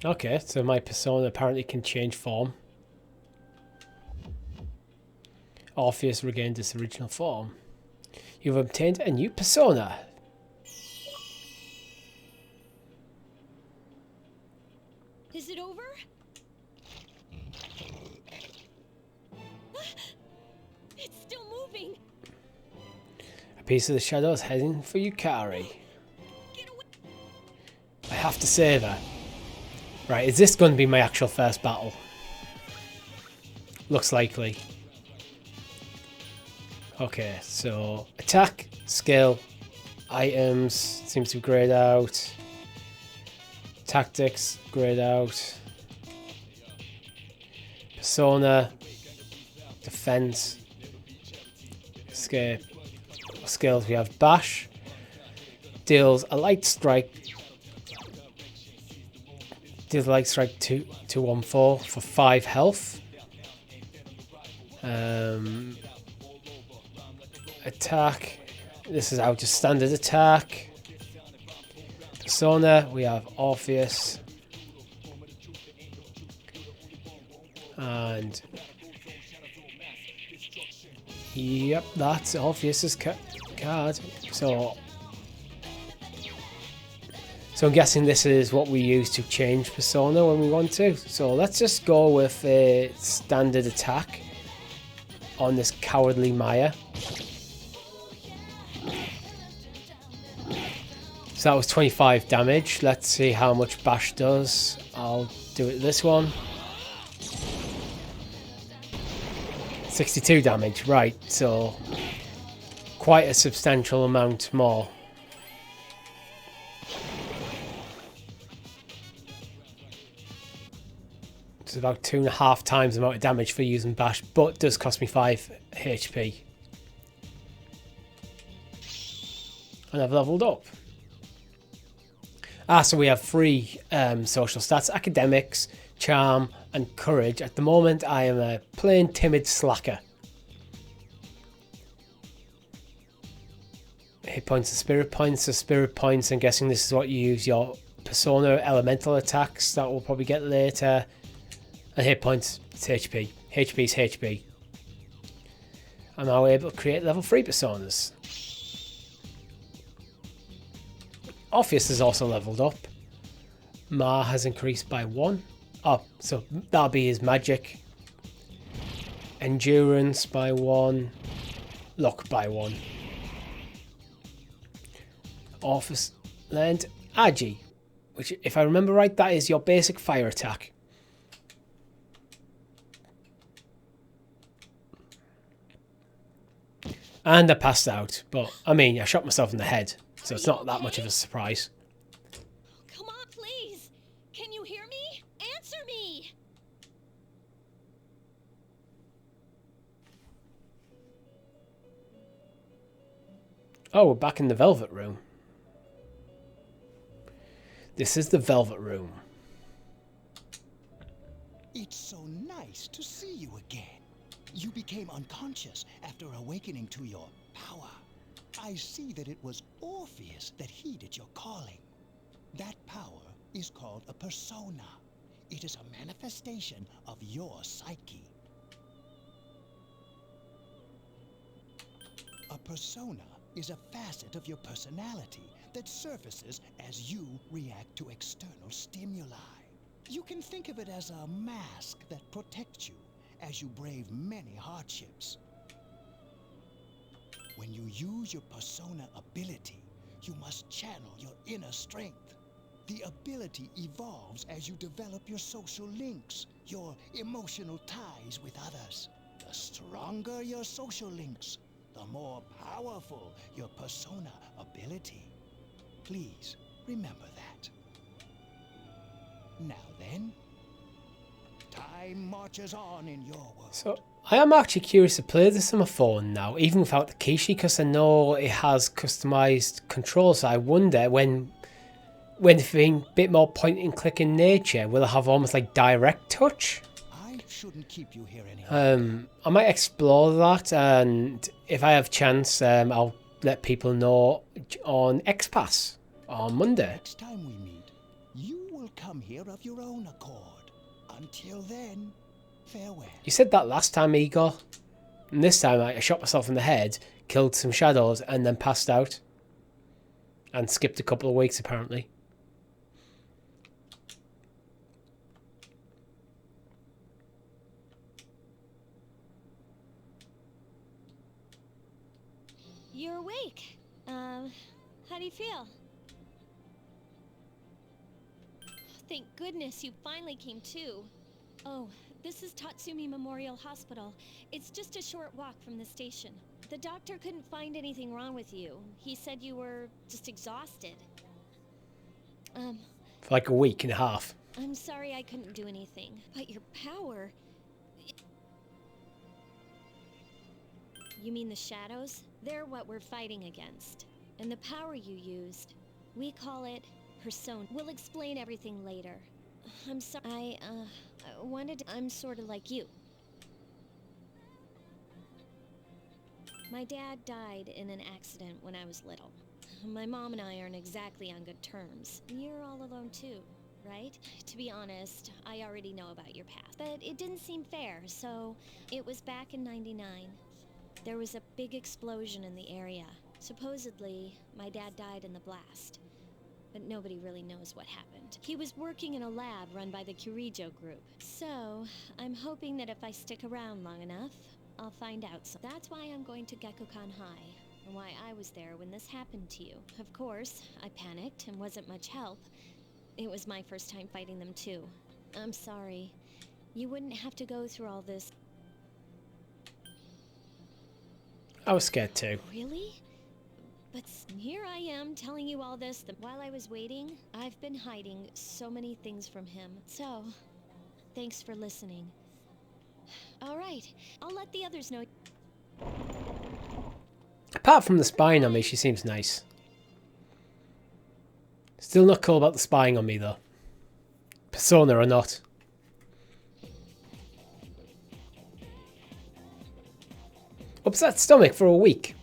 Okay, so my persona apparently can change form. Orpheus regained its original form. You've obtained a new persona. Is it over? It's still moving. A piece of the shadow is heading for Yukari. I have to save her. Right, is this going to be my actual first battle? Looks likely. Okay, so attack, skill, items, seems to be grayed out. Tactics, grayed out. Persona, defense, escape. Skills, we have bash, deals a light strike. Deals a light strike 214 for 5 health. Attack, This is our just standard attack. Persona, we have Orpheus. And yep, that's Orpheus's card. So I'm guessing this is what we use to change Persona when we want to. So let's just go with a standard attack on this Cowardly Maya. So that was 25 damage. Let's see how much Bash does. I'll do it this one. 62 damage, right, so quite a substantial amount more. It's about 2.5 times the amount of damage for using Bash, but does cost me 5 HP. And I've leveled up. So we have 3 social stats: Academics, Charm, and Courage. At the moment, I am a plain timid slacker. Hit points and spirit points. So spirit points, I'm guessing this is what you use your Persona elemental attacks. That we'll probably get later. And hit points, it's HP. HP is HP. I'm now able to create level 3 Personas. Orpheus is also leveled up. Ma has increased by 1. Oh, so that'll be his magic. Endurance by 1. Luck by 1. Orpheus learned Agi, which, if I remember right, that is your basic fire attack. And I passed out, but I mean, I shot myself in the head, so it's not that much of a surprise. Come on, please. Can you hear me? Answer me. Oh, we're back in the Velvet Room. This is the Velvet Room. It's so nice to see you again. You became unconscious after awakening to your power. I see that it was Orpheus that heeded your calling. That power is called a persona. It is a manifestation of your psyche. A persona is a facet of your personality that surfaces as you react to external stimuli. You can think of it as a mask that protects you as you brave many hardships. When you use your persona ability, you must channel your inner strength. The ability evolves as you develop your social links, your emotional ties with others. The stronger your social links, the more powerful your persona ability. Please remember that. Now then, time marches on in your world. So I am actually curious to play this on my phone now, even without the Kishi, because I know it has customized controls. So I wonder when it's being a bit more point and click in nature, will it have almost like direct touch? I shouldn't keep you here anymore. I might explore that, and if I have chance, I'll let people know on XPass on Monday. Next time we meet, you will come here of your own accord. Until then, farewell. You said that last time, Igor. And this time I shot myself in the head, killed some shadows, and then passed out. And skipped a couple of weeks, apparently. You're awake. How do you feel? Thank goodness you finally came to. Oh, this is Tatsumi Memorial Hospital. It's just a short walk from the station. The doctor couldn't find anything wrong with you. He said you were just exhausted. For like a week and a half. I'm sorry I couldn't do anything, but your power... You mean the shadows? They're what we're fighting against. And the power you used, we call it persona. We'll explain everything later. I'm sorry. I'm sort of like you. My dad died in an accident when I was little. My mom and I aren't exactly on good terms. You're all alone too, right? To be honest, I already know about your past, but it didn't seem fair, so it was back in '99. There was a big explosion in the area. Supposedly, my dad died in the blast, but nobody really knows what happened. He was working in a lab run by the Kirijo group, so I'm hoping that if I stick around long enough, I'll find out. So that's why I'm going to Gekkokan High, and why I was there when this happened to you. Of course, I panicked and wasn't much help. It was my first time fighting them too. I'm sorry. You wouldn't have to go through all this. I was scared too. Really? But here I am telling you all this while I was waiting. I've been hiding so many things from him. So, thanks for listening. All right, I'll let the others know. Apart from the spying on me, she seems nice. Still not cool about the spying on me though. Persona or not. Upset stomach for a week.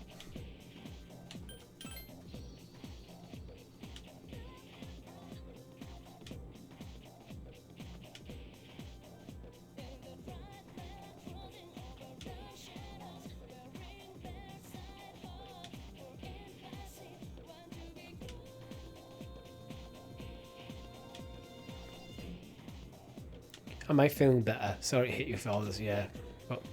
Am I feeling better? Sorry to hit you with all this, yeah. But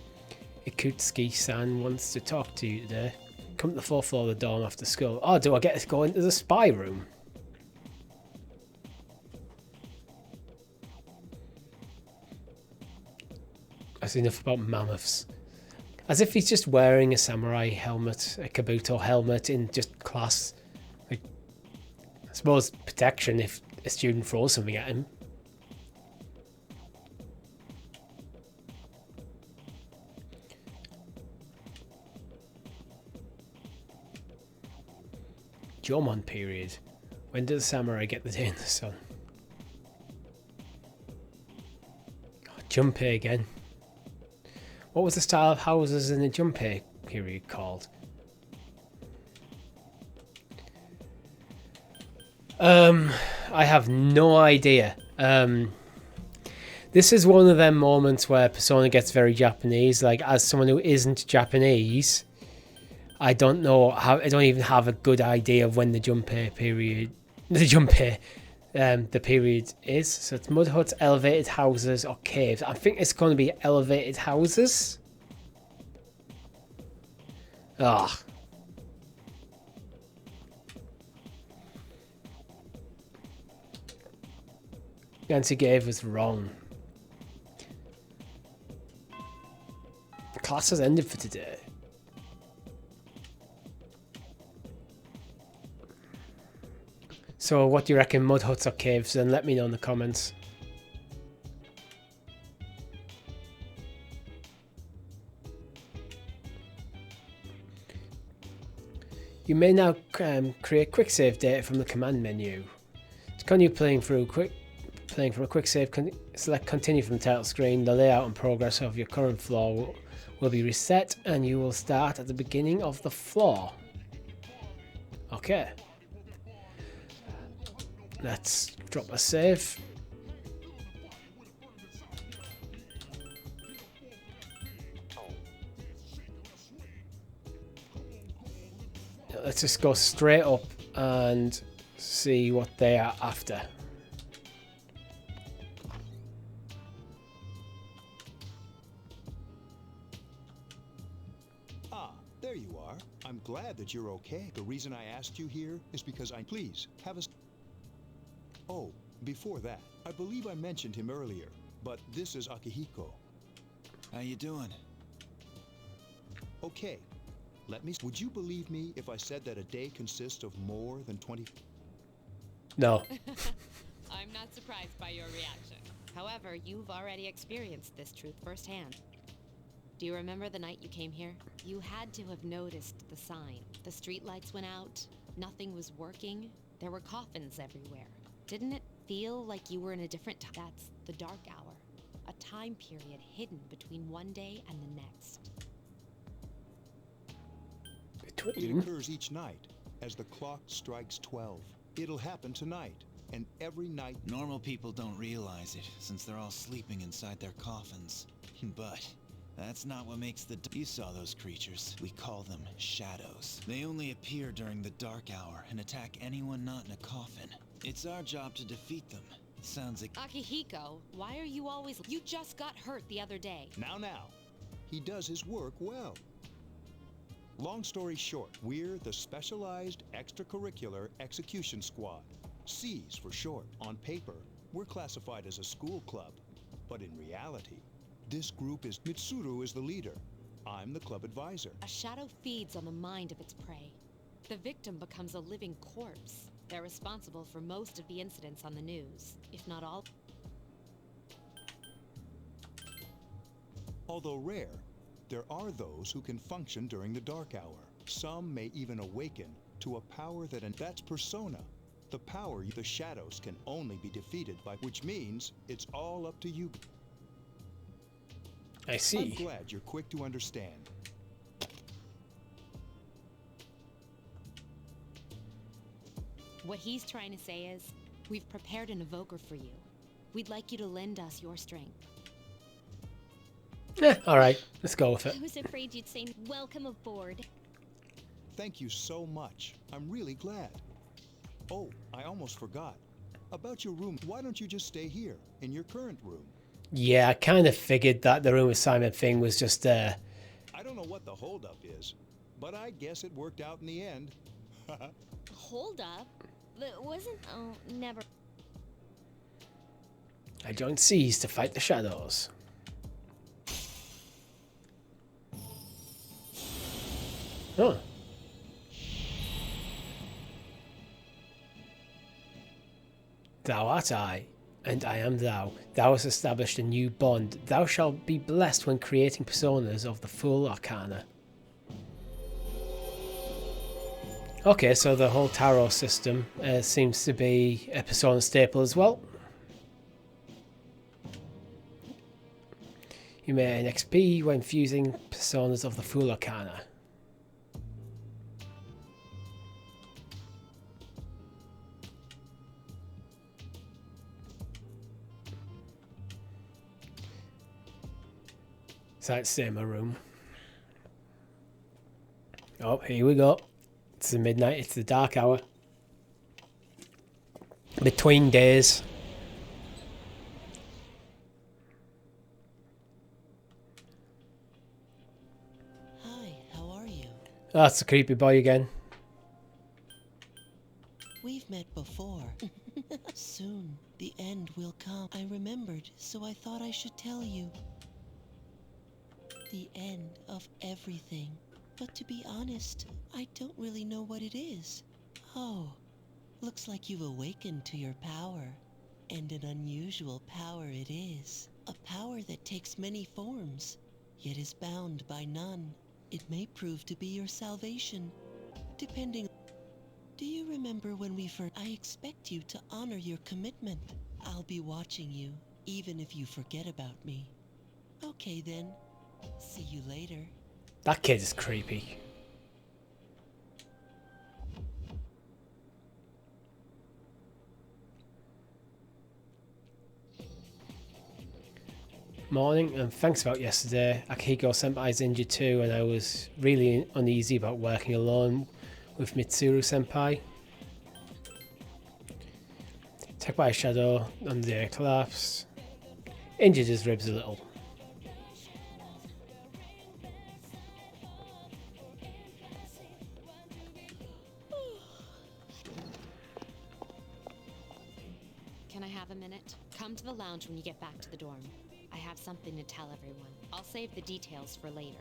Ikutsuki-san wants to talk to you today. Come to the 4th floor of the dorm after school. Oh, do I get to go into the spy room? That's enough about mammoths. As if he's just wearing a samurai helmet, a kabuto helmet in just class. Like, I suppose protection if a student throws something at him. Jomon period. When does samurai get the day in the sun? Oh, Junpei again. What was the style of houses in the Junpei period called? I have no idea. This is one of them moments where Persona gets very Japanese. Like, as someone who isn't Japanese, I don't know how. I don't even have a good idea of when the Junpei period, the period is. So it's mud huts, elevated houses, or caves. I think it's going to be elevated houses. Ah. The answer gave was wrong. The class has ended for today. So what do you reckon, mud huts or caves? Then let me know in the comments. You may now create quick save data from the command menu. To continue playing from a quick save, select continue from the title screen. The layout and progress of your current floor will be reset and you will start at the beginning of the floor. Okay. Let's drop a save. Let's just go straight up and see what they are after. Ah, there you are. I'm glad that you're okay. The reason I asked you here is because please have a... Oh, before that, I believe I mentioned him earlier, but this is Akihiko. How you doing? Okay, would you believe me if I said that a day consists of more than 20... No. I'm not surprised by your reaction. However, you've already experienced this truth firsthand. Do you remember the night you came here? You had to have noticed the sign. The streetlights went out, nothing was working, there were coffins everywhere. Didn't it feel like you were in a different time? That's the dark hour, a time period hidden between one day and the next. It occurs each night as the clock strikes 12. It'll happen tonight, and every night. Normal people don't realize it, since they're all sleeping inside their coffins. But that's not what makes the... You saw those creatures. We call them shadows. They only appear during the dark hour and attack anyone not in a coffin. It's our job to defeat them. Sounds like... Akihiko, why are you always... You just got hurt the other day. Now. He does his work well. Long story short, we're the Specialized Extracurricular Execution Squad. C's for short. On paper, we're classified as a school club. But in reality, this group is... Mitsuru is the leader. I'm the club advisor. A shadow feeds on the mind of its prey. The victim becomes a living corpse. They're responsible for most of the incidents on the news, if not all. Although rare, there are those who can function during the dark hour. Some may even awaken to a power that's persona. The power the shadows can only be defeated by, which means it's all up to you. I see. I'm glad you're quick to understand. What he's trying to say is, we've prepared an evoker for you. We'd like you to lend us your strength. Alright, let's go with it. I was afraid you'd say welcome aboard. Thank you so much. I'm really glad. Oh, I almost forgot. About your room, why don't you just stay here, in your current room? Yeah, I kind of figured that the room assignment thing was just I don't know what the holdup is, but I guess it worked out in the end. Hold up? That wasn't... Oh, never. I joined C's to fight the shadows. Oh. Thou art I, and I am thou. Thou hast established a new bond. Thou shalt be blessed when creating personas of the full arcana. Okay, so the whole tarot system seems to be a persona staple as well. You may earn XP when fusing personas of the full arcana. So let's stay in my room. Oh, here we go. It's the midnight, it's the dark hour. Between days. Hi, how are you? Oh, that's the creepy boy again. We've met before. Soon, the end will come. I remembered, so I thought I should tell you. The end of everything. But to be honest, I don't really know what it is. Oh, looks like you've awakened to your power. And an unusual power it is. A power that takes many forms, yet is bound by none. It may prove to be your salvation, depending... Do you remember when we first... I expect you to honor your commitment. I'll be watching you, even if you forget about me. Okay then. See you later. That kid is creepy. Morning, and thanks about yesterday. Akihiko Senpai's injured too, and I was really uneasy about working alone with Mitsuru Senpai. Attacked by a shadow on the air collapse. Injured his ribs a little. Can I have a minute? Come to the lounge when you get back to the dorm. I have something to tell everyone. I'll save the details for later.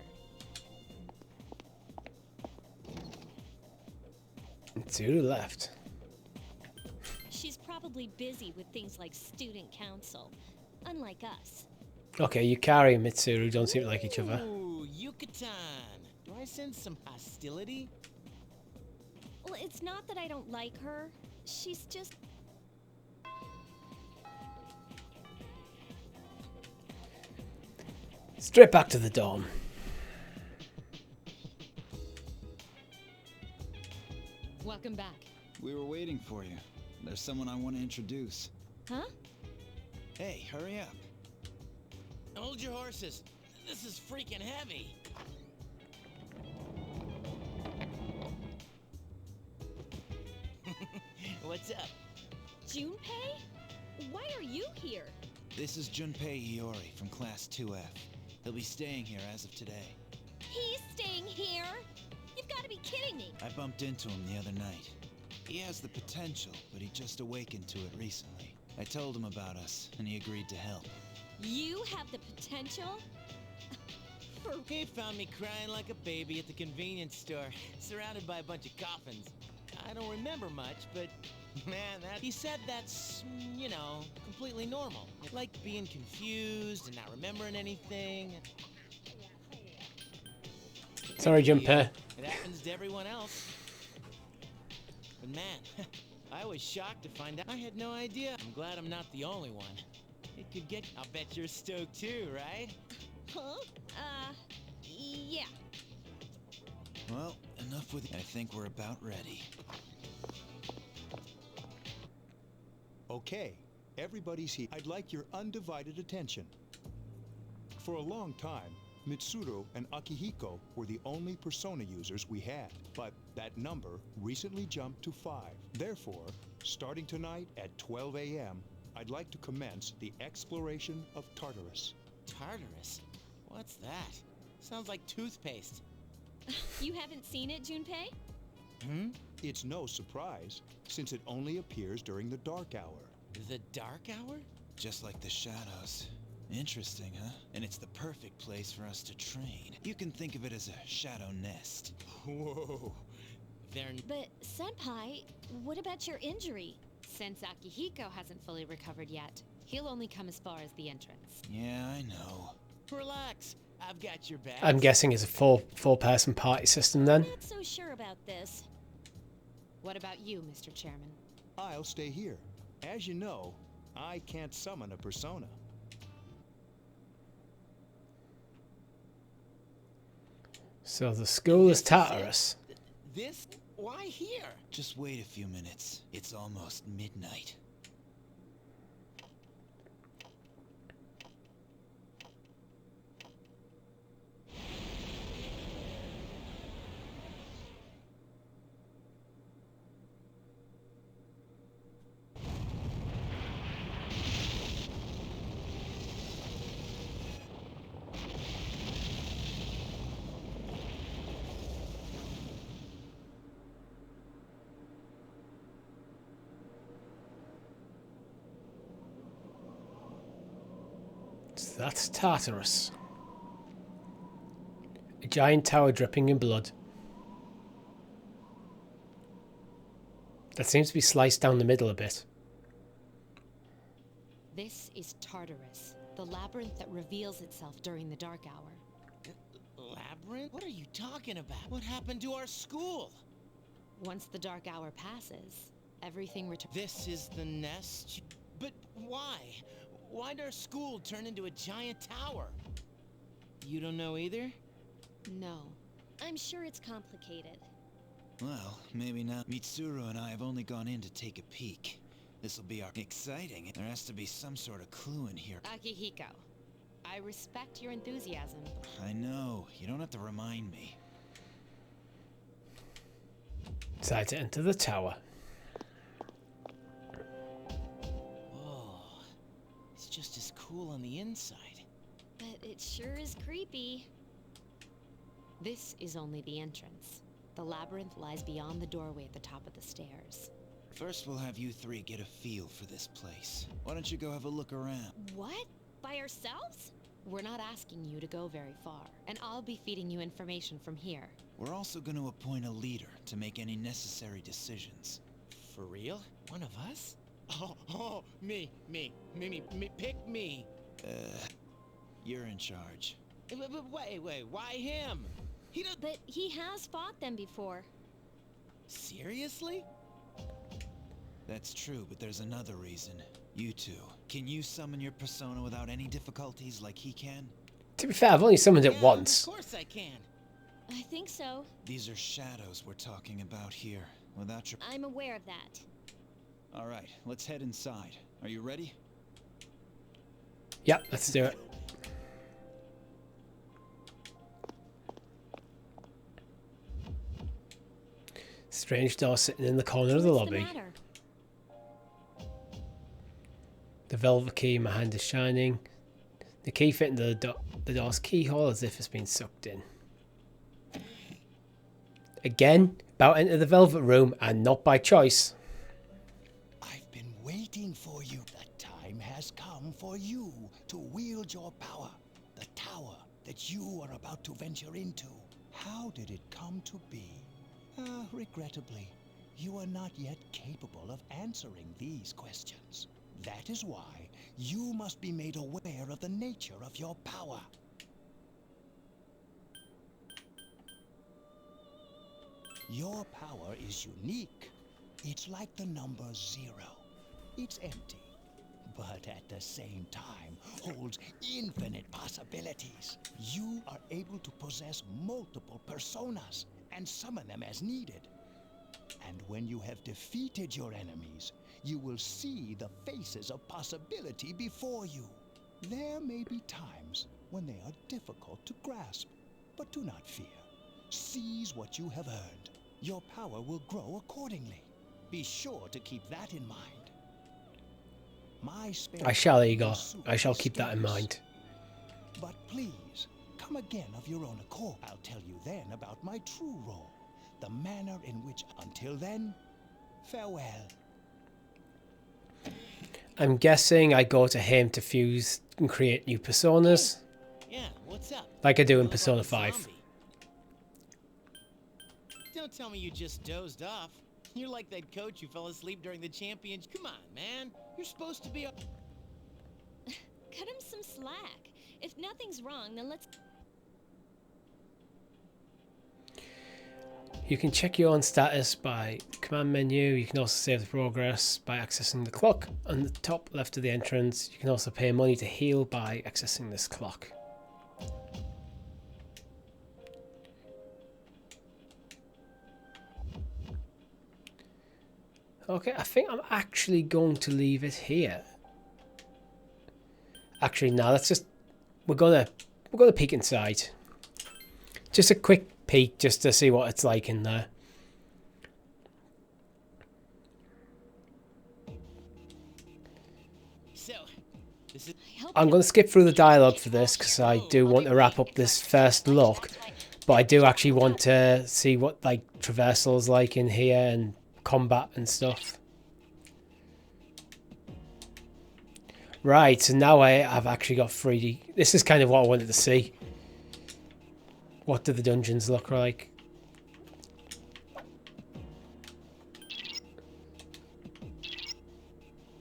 Mitsuru left. She's probably busy with things like student council, unlike us. Okay, Yukari and Mitsuru don't seem to like each other. Ooh, Yucatan. Do I sense some hostility? Well, it's not that I don't like her. She's just... Straight back to the dorm. Welcome back. We were waiting for you. There's someone I want to introduce. Huh? Hey, hurry up. Hold your horses. This is freaking heavy. What's up? Junpei? Why are you here? This is Junpei Iori from Class 2F. He'll be staying here as of today. He's staying here? You've got to be kidding me. I bumped into him the other night. He has the potential, but he just awakened to it recently. I told him about us, and he agreed to help. You have the potential? He found me crying like a baby at the convenience store, surrounded by a bunch of coffins. I don't remember much, but man, he said that's, you know, completely normal. Like being confused and not remembering anything. Sorry, Junpei. It happens to everyone else. But man, I was shocked to find out. I had no idea. I'm glad I'm not the only one. It could get... I'll bet you're stoked too, right? Huh? Yeah. Well, enough with... I think we're about ready. Okay, everybody's here. I'd like your undivided attention. For a long time, Mitsuru and Akihiko were the only Persona users we had, but that number recently jumped to 5. Therefore, starting tonight at 12 a.m., I'd like to commence the exploration of Tartarus. Tartarus? What's that? Sounds like toothpaste. You haven't seen it, Junpei? Hmm? It's no surprise, since it only appears during the dark hour. The dark hour? Just like the shadows. Interesting, huh? And it's the perfect place for us to train. You can think of it as a shadow nest. Whoa. But, Senpai, what about your injury? Since Akihiko hasn't fully recovered yet, he'll only come as far as the entrance. Yeah, I know. Relax. I've got your back. I'm guessing it's a four-person party system then. I'm not so sure about this. What about you, Mr. Chairman? I'll stay here. As you know, I can't summon a persona. So the school is Tartarus. This? Why here? Just wait a few minutes. It's almost midnight. So that's Tartarus. A giant tower dripping in blood. That seems to be sliced down the middle a bit. This is Tartarus, the labyrinth that reveals itself during the dark hour. Labyrinth? What are you talking about? What happened to our school? Once the dark hour passes, everything returns. This is the nest? But why? Why'd our school turn into a giant tower? You don't know either? No. I'm sure it's complicated. Well, maybe not. Mitsuru and I have only gone in to take a peek. This'll be exciting. There has to be some sort of clue in here. Akihiko, I respect your enthusiasm. I know. You don't have to remind me. Time to enter the tower. Whoa. It's just as cool on the inside. But it sure is creepy. This is only the entrance. The labyrinth lies beyond the doorway at the top of the stairs. First, we'll have you three get a feel for this place. Why don't you go have a look around? What? By ourselves? We're not asking you to go very far, and I'll be feeding you information from here. We're also going to appoint a leader to make any necessary decisions. For real? One of us? Oh, me, pick me. You're in charge. But wait, why him? He does. But he has fought them before. Seriously? That's true, but there's another reason. You two, can you summon your persona without any difficulties like he can? To be fair, I've only summoned it Yeah, once. Of course I can. I think so. These are shadows we're talking about here. without your... I'm aware of that. Alright, let's head inside. Are you ready? Yep, let's do it. Strange door sitting in the corner of the lobby. The velvet key in my hand is shining. The key fit into the door's keyhole as if it's been sucked in. Again, about to enter the velvet room and not by choice. I've been waiting for you. The time has come for you to wield your power. The tower that you are about to venture into. How did it come to be? Regrettably, you are not yet capable of answering these questions. That is why you must be made aware of the nature of your power. Your power is unique. It's like the number 0. It's empty, but at the same time holds infinite possibilities. You are able to possess multiple personas and summon them as needed. And when you have defeated your enemies, you will see the faces of possibility before you. There may be times when they are difficult to grasp, but do not fear. Seize what you have earned. Your power will grow accordingly. Be sure to keep that in mind. I shall, Igor. I shall keep that in mind. But please, come again of your own accord. I'll tell you then about my true role. The manner in which, until then, farewell. I'm guessing I go to him to fuse and create new personas. Yeah, what's up? Like I do in Persona 5. Don't tell me you just dozed off. You're like that coach who fell asleep during the championship. Come on, man. You're supposed to be a... Cut him some slack. If nothing's wrong, then let's... You can check your own status by command menu. You can also save the progress by accessing the clock on the top left of the entrance. You can also pay money to heal by accessing this clock. Okay, I think I'm actually going to leave it here. Actually, no, let's just we're gonna peek inside. Just a quick peek just to see what it's like in there. I'm going to skip through the dialogue for this because I do want to wrap up this first look, but I do actually want to see what like traversal's like in here and combat and stuff. Right, so now I've actually got 3D. This is kind of what I wanted to see. What do the dungeons look like?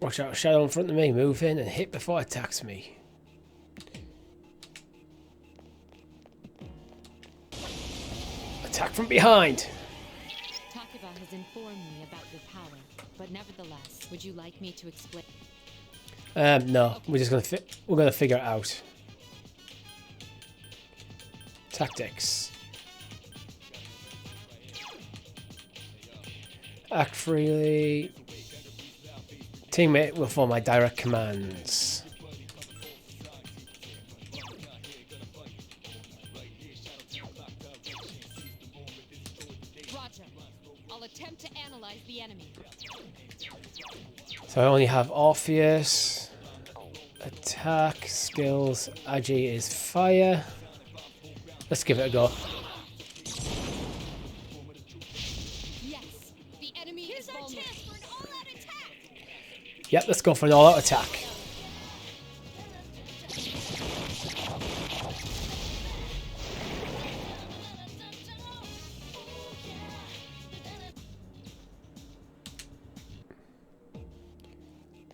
Watch out, shadow in front of me. Move in and hit before it attacks me. Attack from behind. Takeba has informed me about your power, but nevertheless, would you like me to explain? No, we're just gonna figure it out. Tactics. Act freely. Teammate will follow my direct commands. Roger. I'll attempt to analyze the enemy. So I only have Orpheus. Attack, skills, Agi is fire. Let's give it a go. Yes, the enemy is vulnerable. For an all-out attack. Yep, let's go for an all-out attack.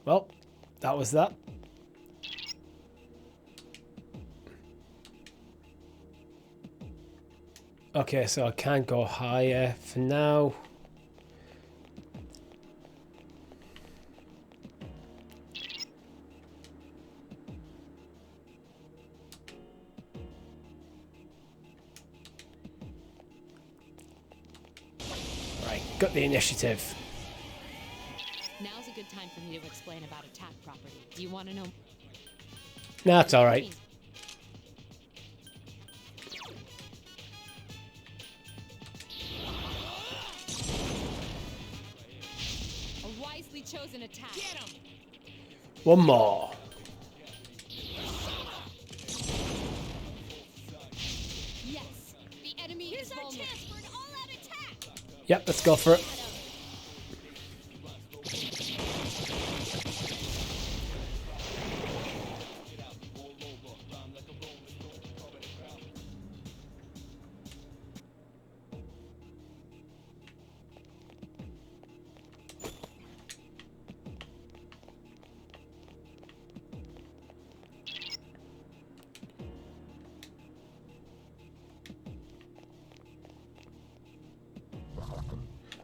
Well, that was that. Okay, so I can't go higher for now. Right, got the initiative. Now's a good time for me to explain about attack property. Do you want to know? No, it's alright. A wisely chosen attack. Get him! One more. Yes, the enemy is vulnerable. Here's our chance for an all-out attack. Yep, let's go for it.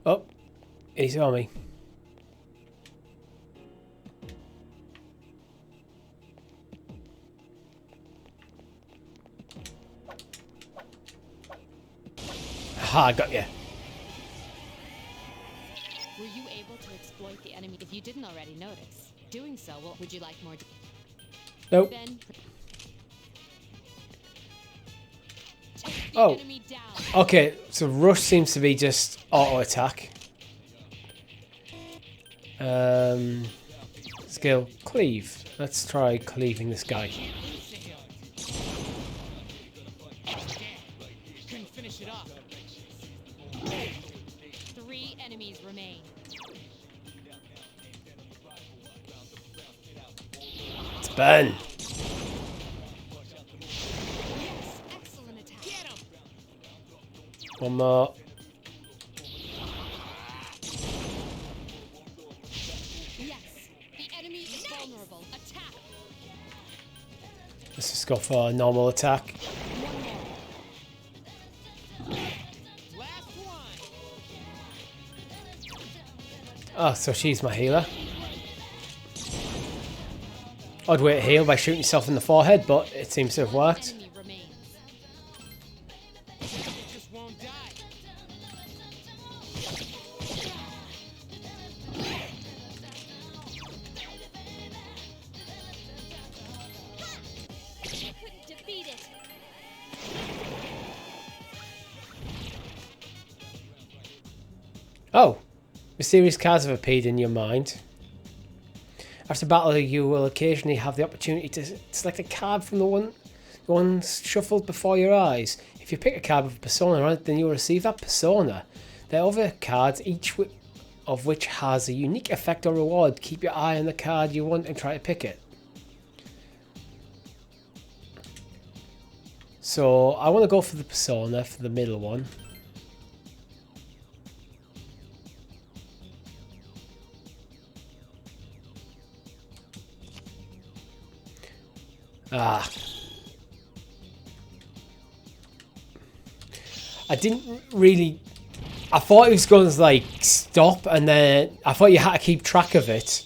Oh, he saw me. Ha, I got you. Were you able to exploit the enemy? If you didn't already notice, doing so, well, would you like more? Nope. Then Oh, okay, so rush seems to be just auto attack. Skill, cleave. Let's try cleaving this guy. Couldn't finish it off. 3 enemies remain. It's Ben. One more. Yes, the enemy is vulnerable. Attack. Let's just go for a normal attack. Oh, so she's my healer. Odd way to heal by shooting yourself in the forehead, but it seems to have worked. Oh, mysterious cards have appeared in your mind. After battle, you will occasionally have the opportunity to select a card from the one shuffled before your eyes. If you pick a card with a persona on it, then you will receive that persona. There are other cards, each of which has a unique effect or reward. Keep your eye on the card you want and try to pick it. So I want to go for the persona, for the middle one. Ah. I didn't really... I thought it was going to like stop, and then I thought you had to keep track of it.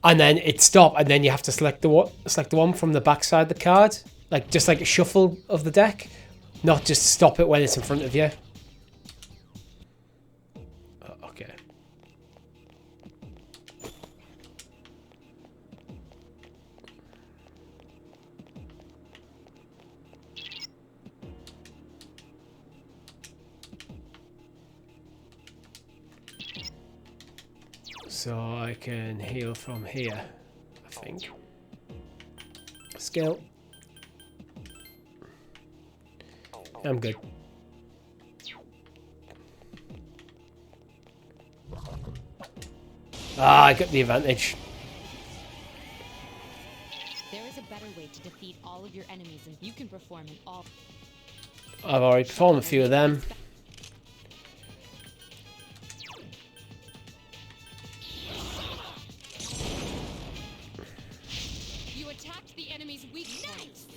And then it stopped, and then you have to select the one from the back side of the card. Like, just like a shuffle of the deck. Not just stop it when it's in front of you. Okay. So I can heal from here, I think. Skill. I'm good. Ah, I got the advantage. There is a better way to defeat all of your enemies, and you can perform in all. I've already performed a few of them. You attacked the enemy's weak points.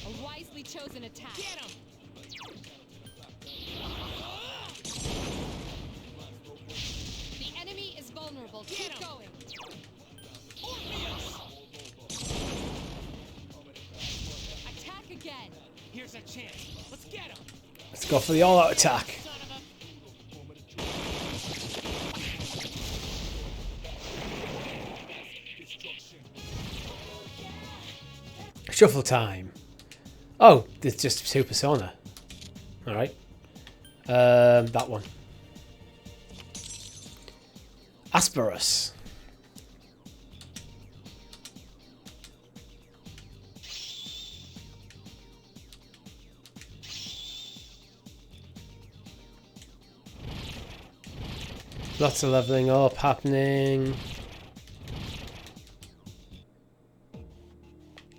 A wisely chosen attack. Get him! The enemy is vulnerable. Keep going. Attack again. Here's chance. Let's get him. Let's go for the all-out attack. Shuffle time. Oh, there's just 2 persona. Alright. That one. Asperus. Lots of leveling up happening.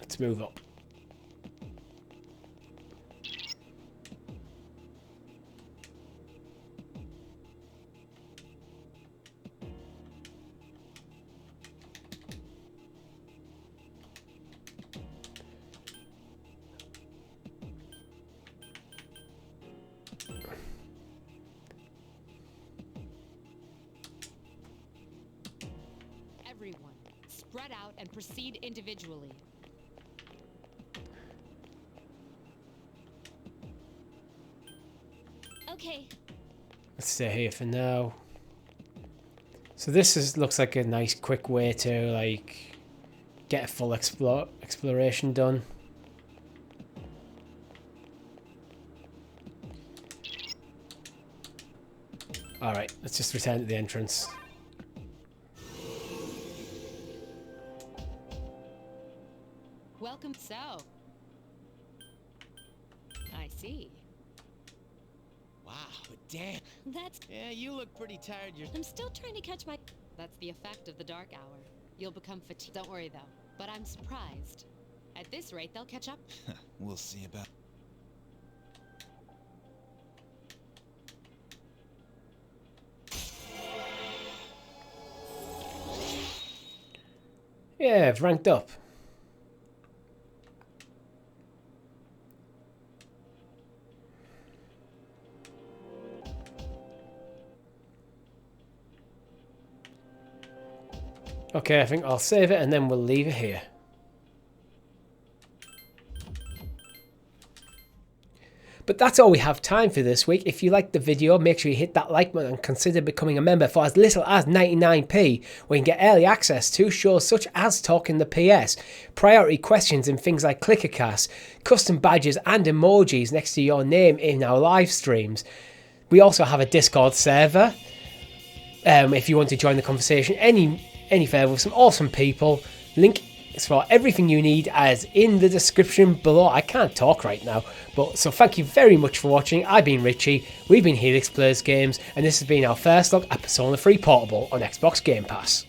Let's move up. Everyone, spread out and proceed individually. Okay. Let's stay here for now. So this looks like a nice quick way to like get a full exploration done. Alright, let's just return to the entrance. Welcome. So, I see. Wow, but damn. That's... Yeah, you look pretty tired. I'm still trying to catch my... That's the effect of the dark hour. You'll become fatigued. Don't worry though. But I'm surprised. At this rate, they'll catch up. We'll see about... Yeah, I've ranked up. Okay, I think I'll save it and then we'll leave it here. But that's all we have time for this week. If you liked the video, make sure you hit that like button and consider becoming a member for as little as 99p, where you can get early access to shows such as Talking the PS, priority questions in things like ClickerCast, custom badges and emojis next to your name in our live streams. We also have a Discord server if you want to join the conversation any further with some awesome people. Link for everything you need as in the description below. I can't talk right now, but so thank you very much for watching. I've been Richie, we've been Helix Plays Games, and this has been our first look at Persona 3 Portable on Xbox Game Pass.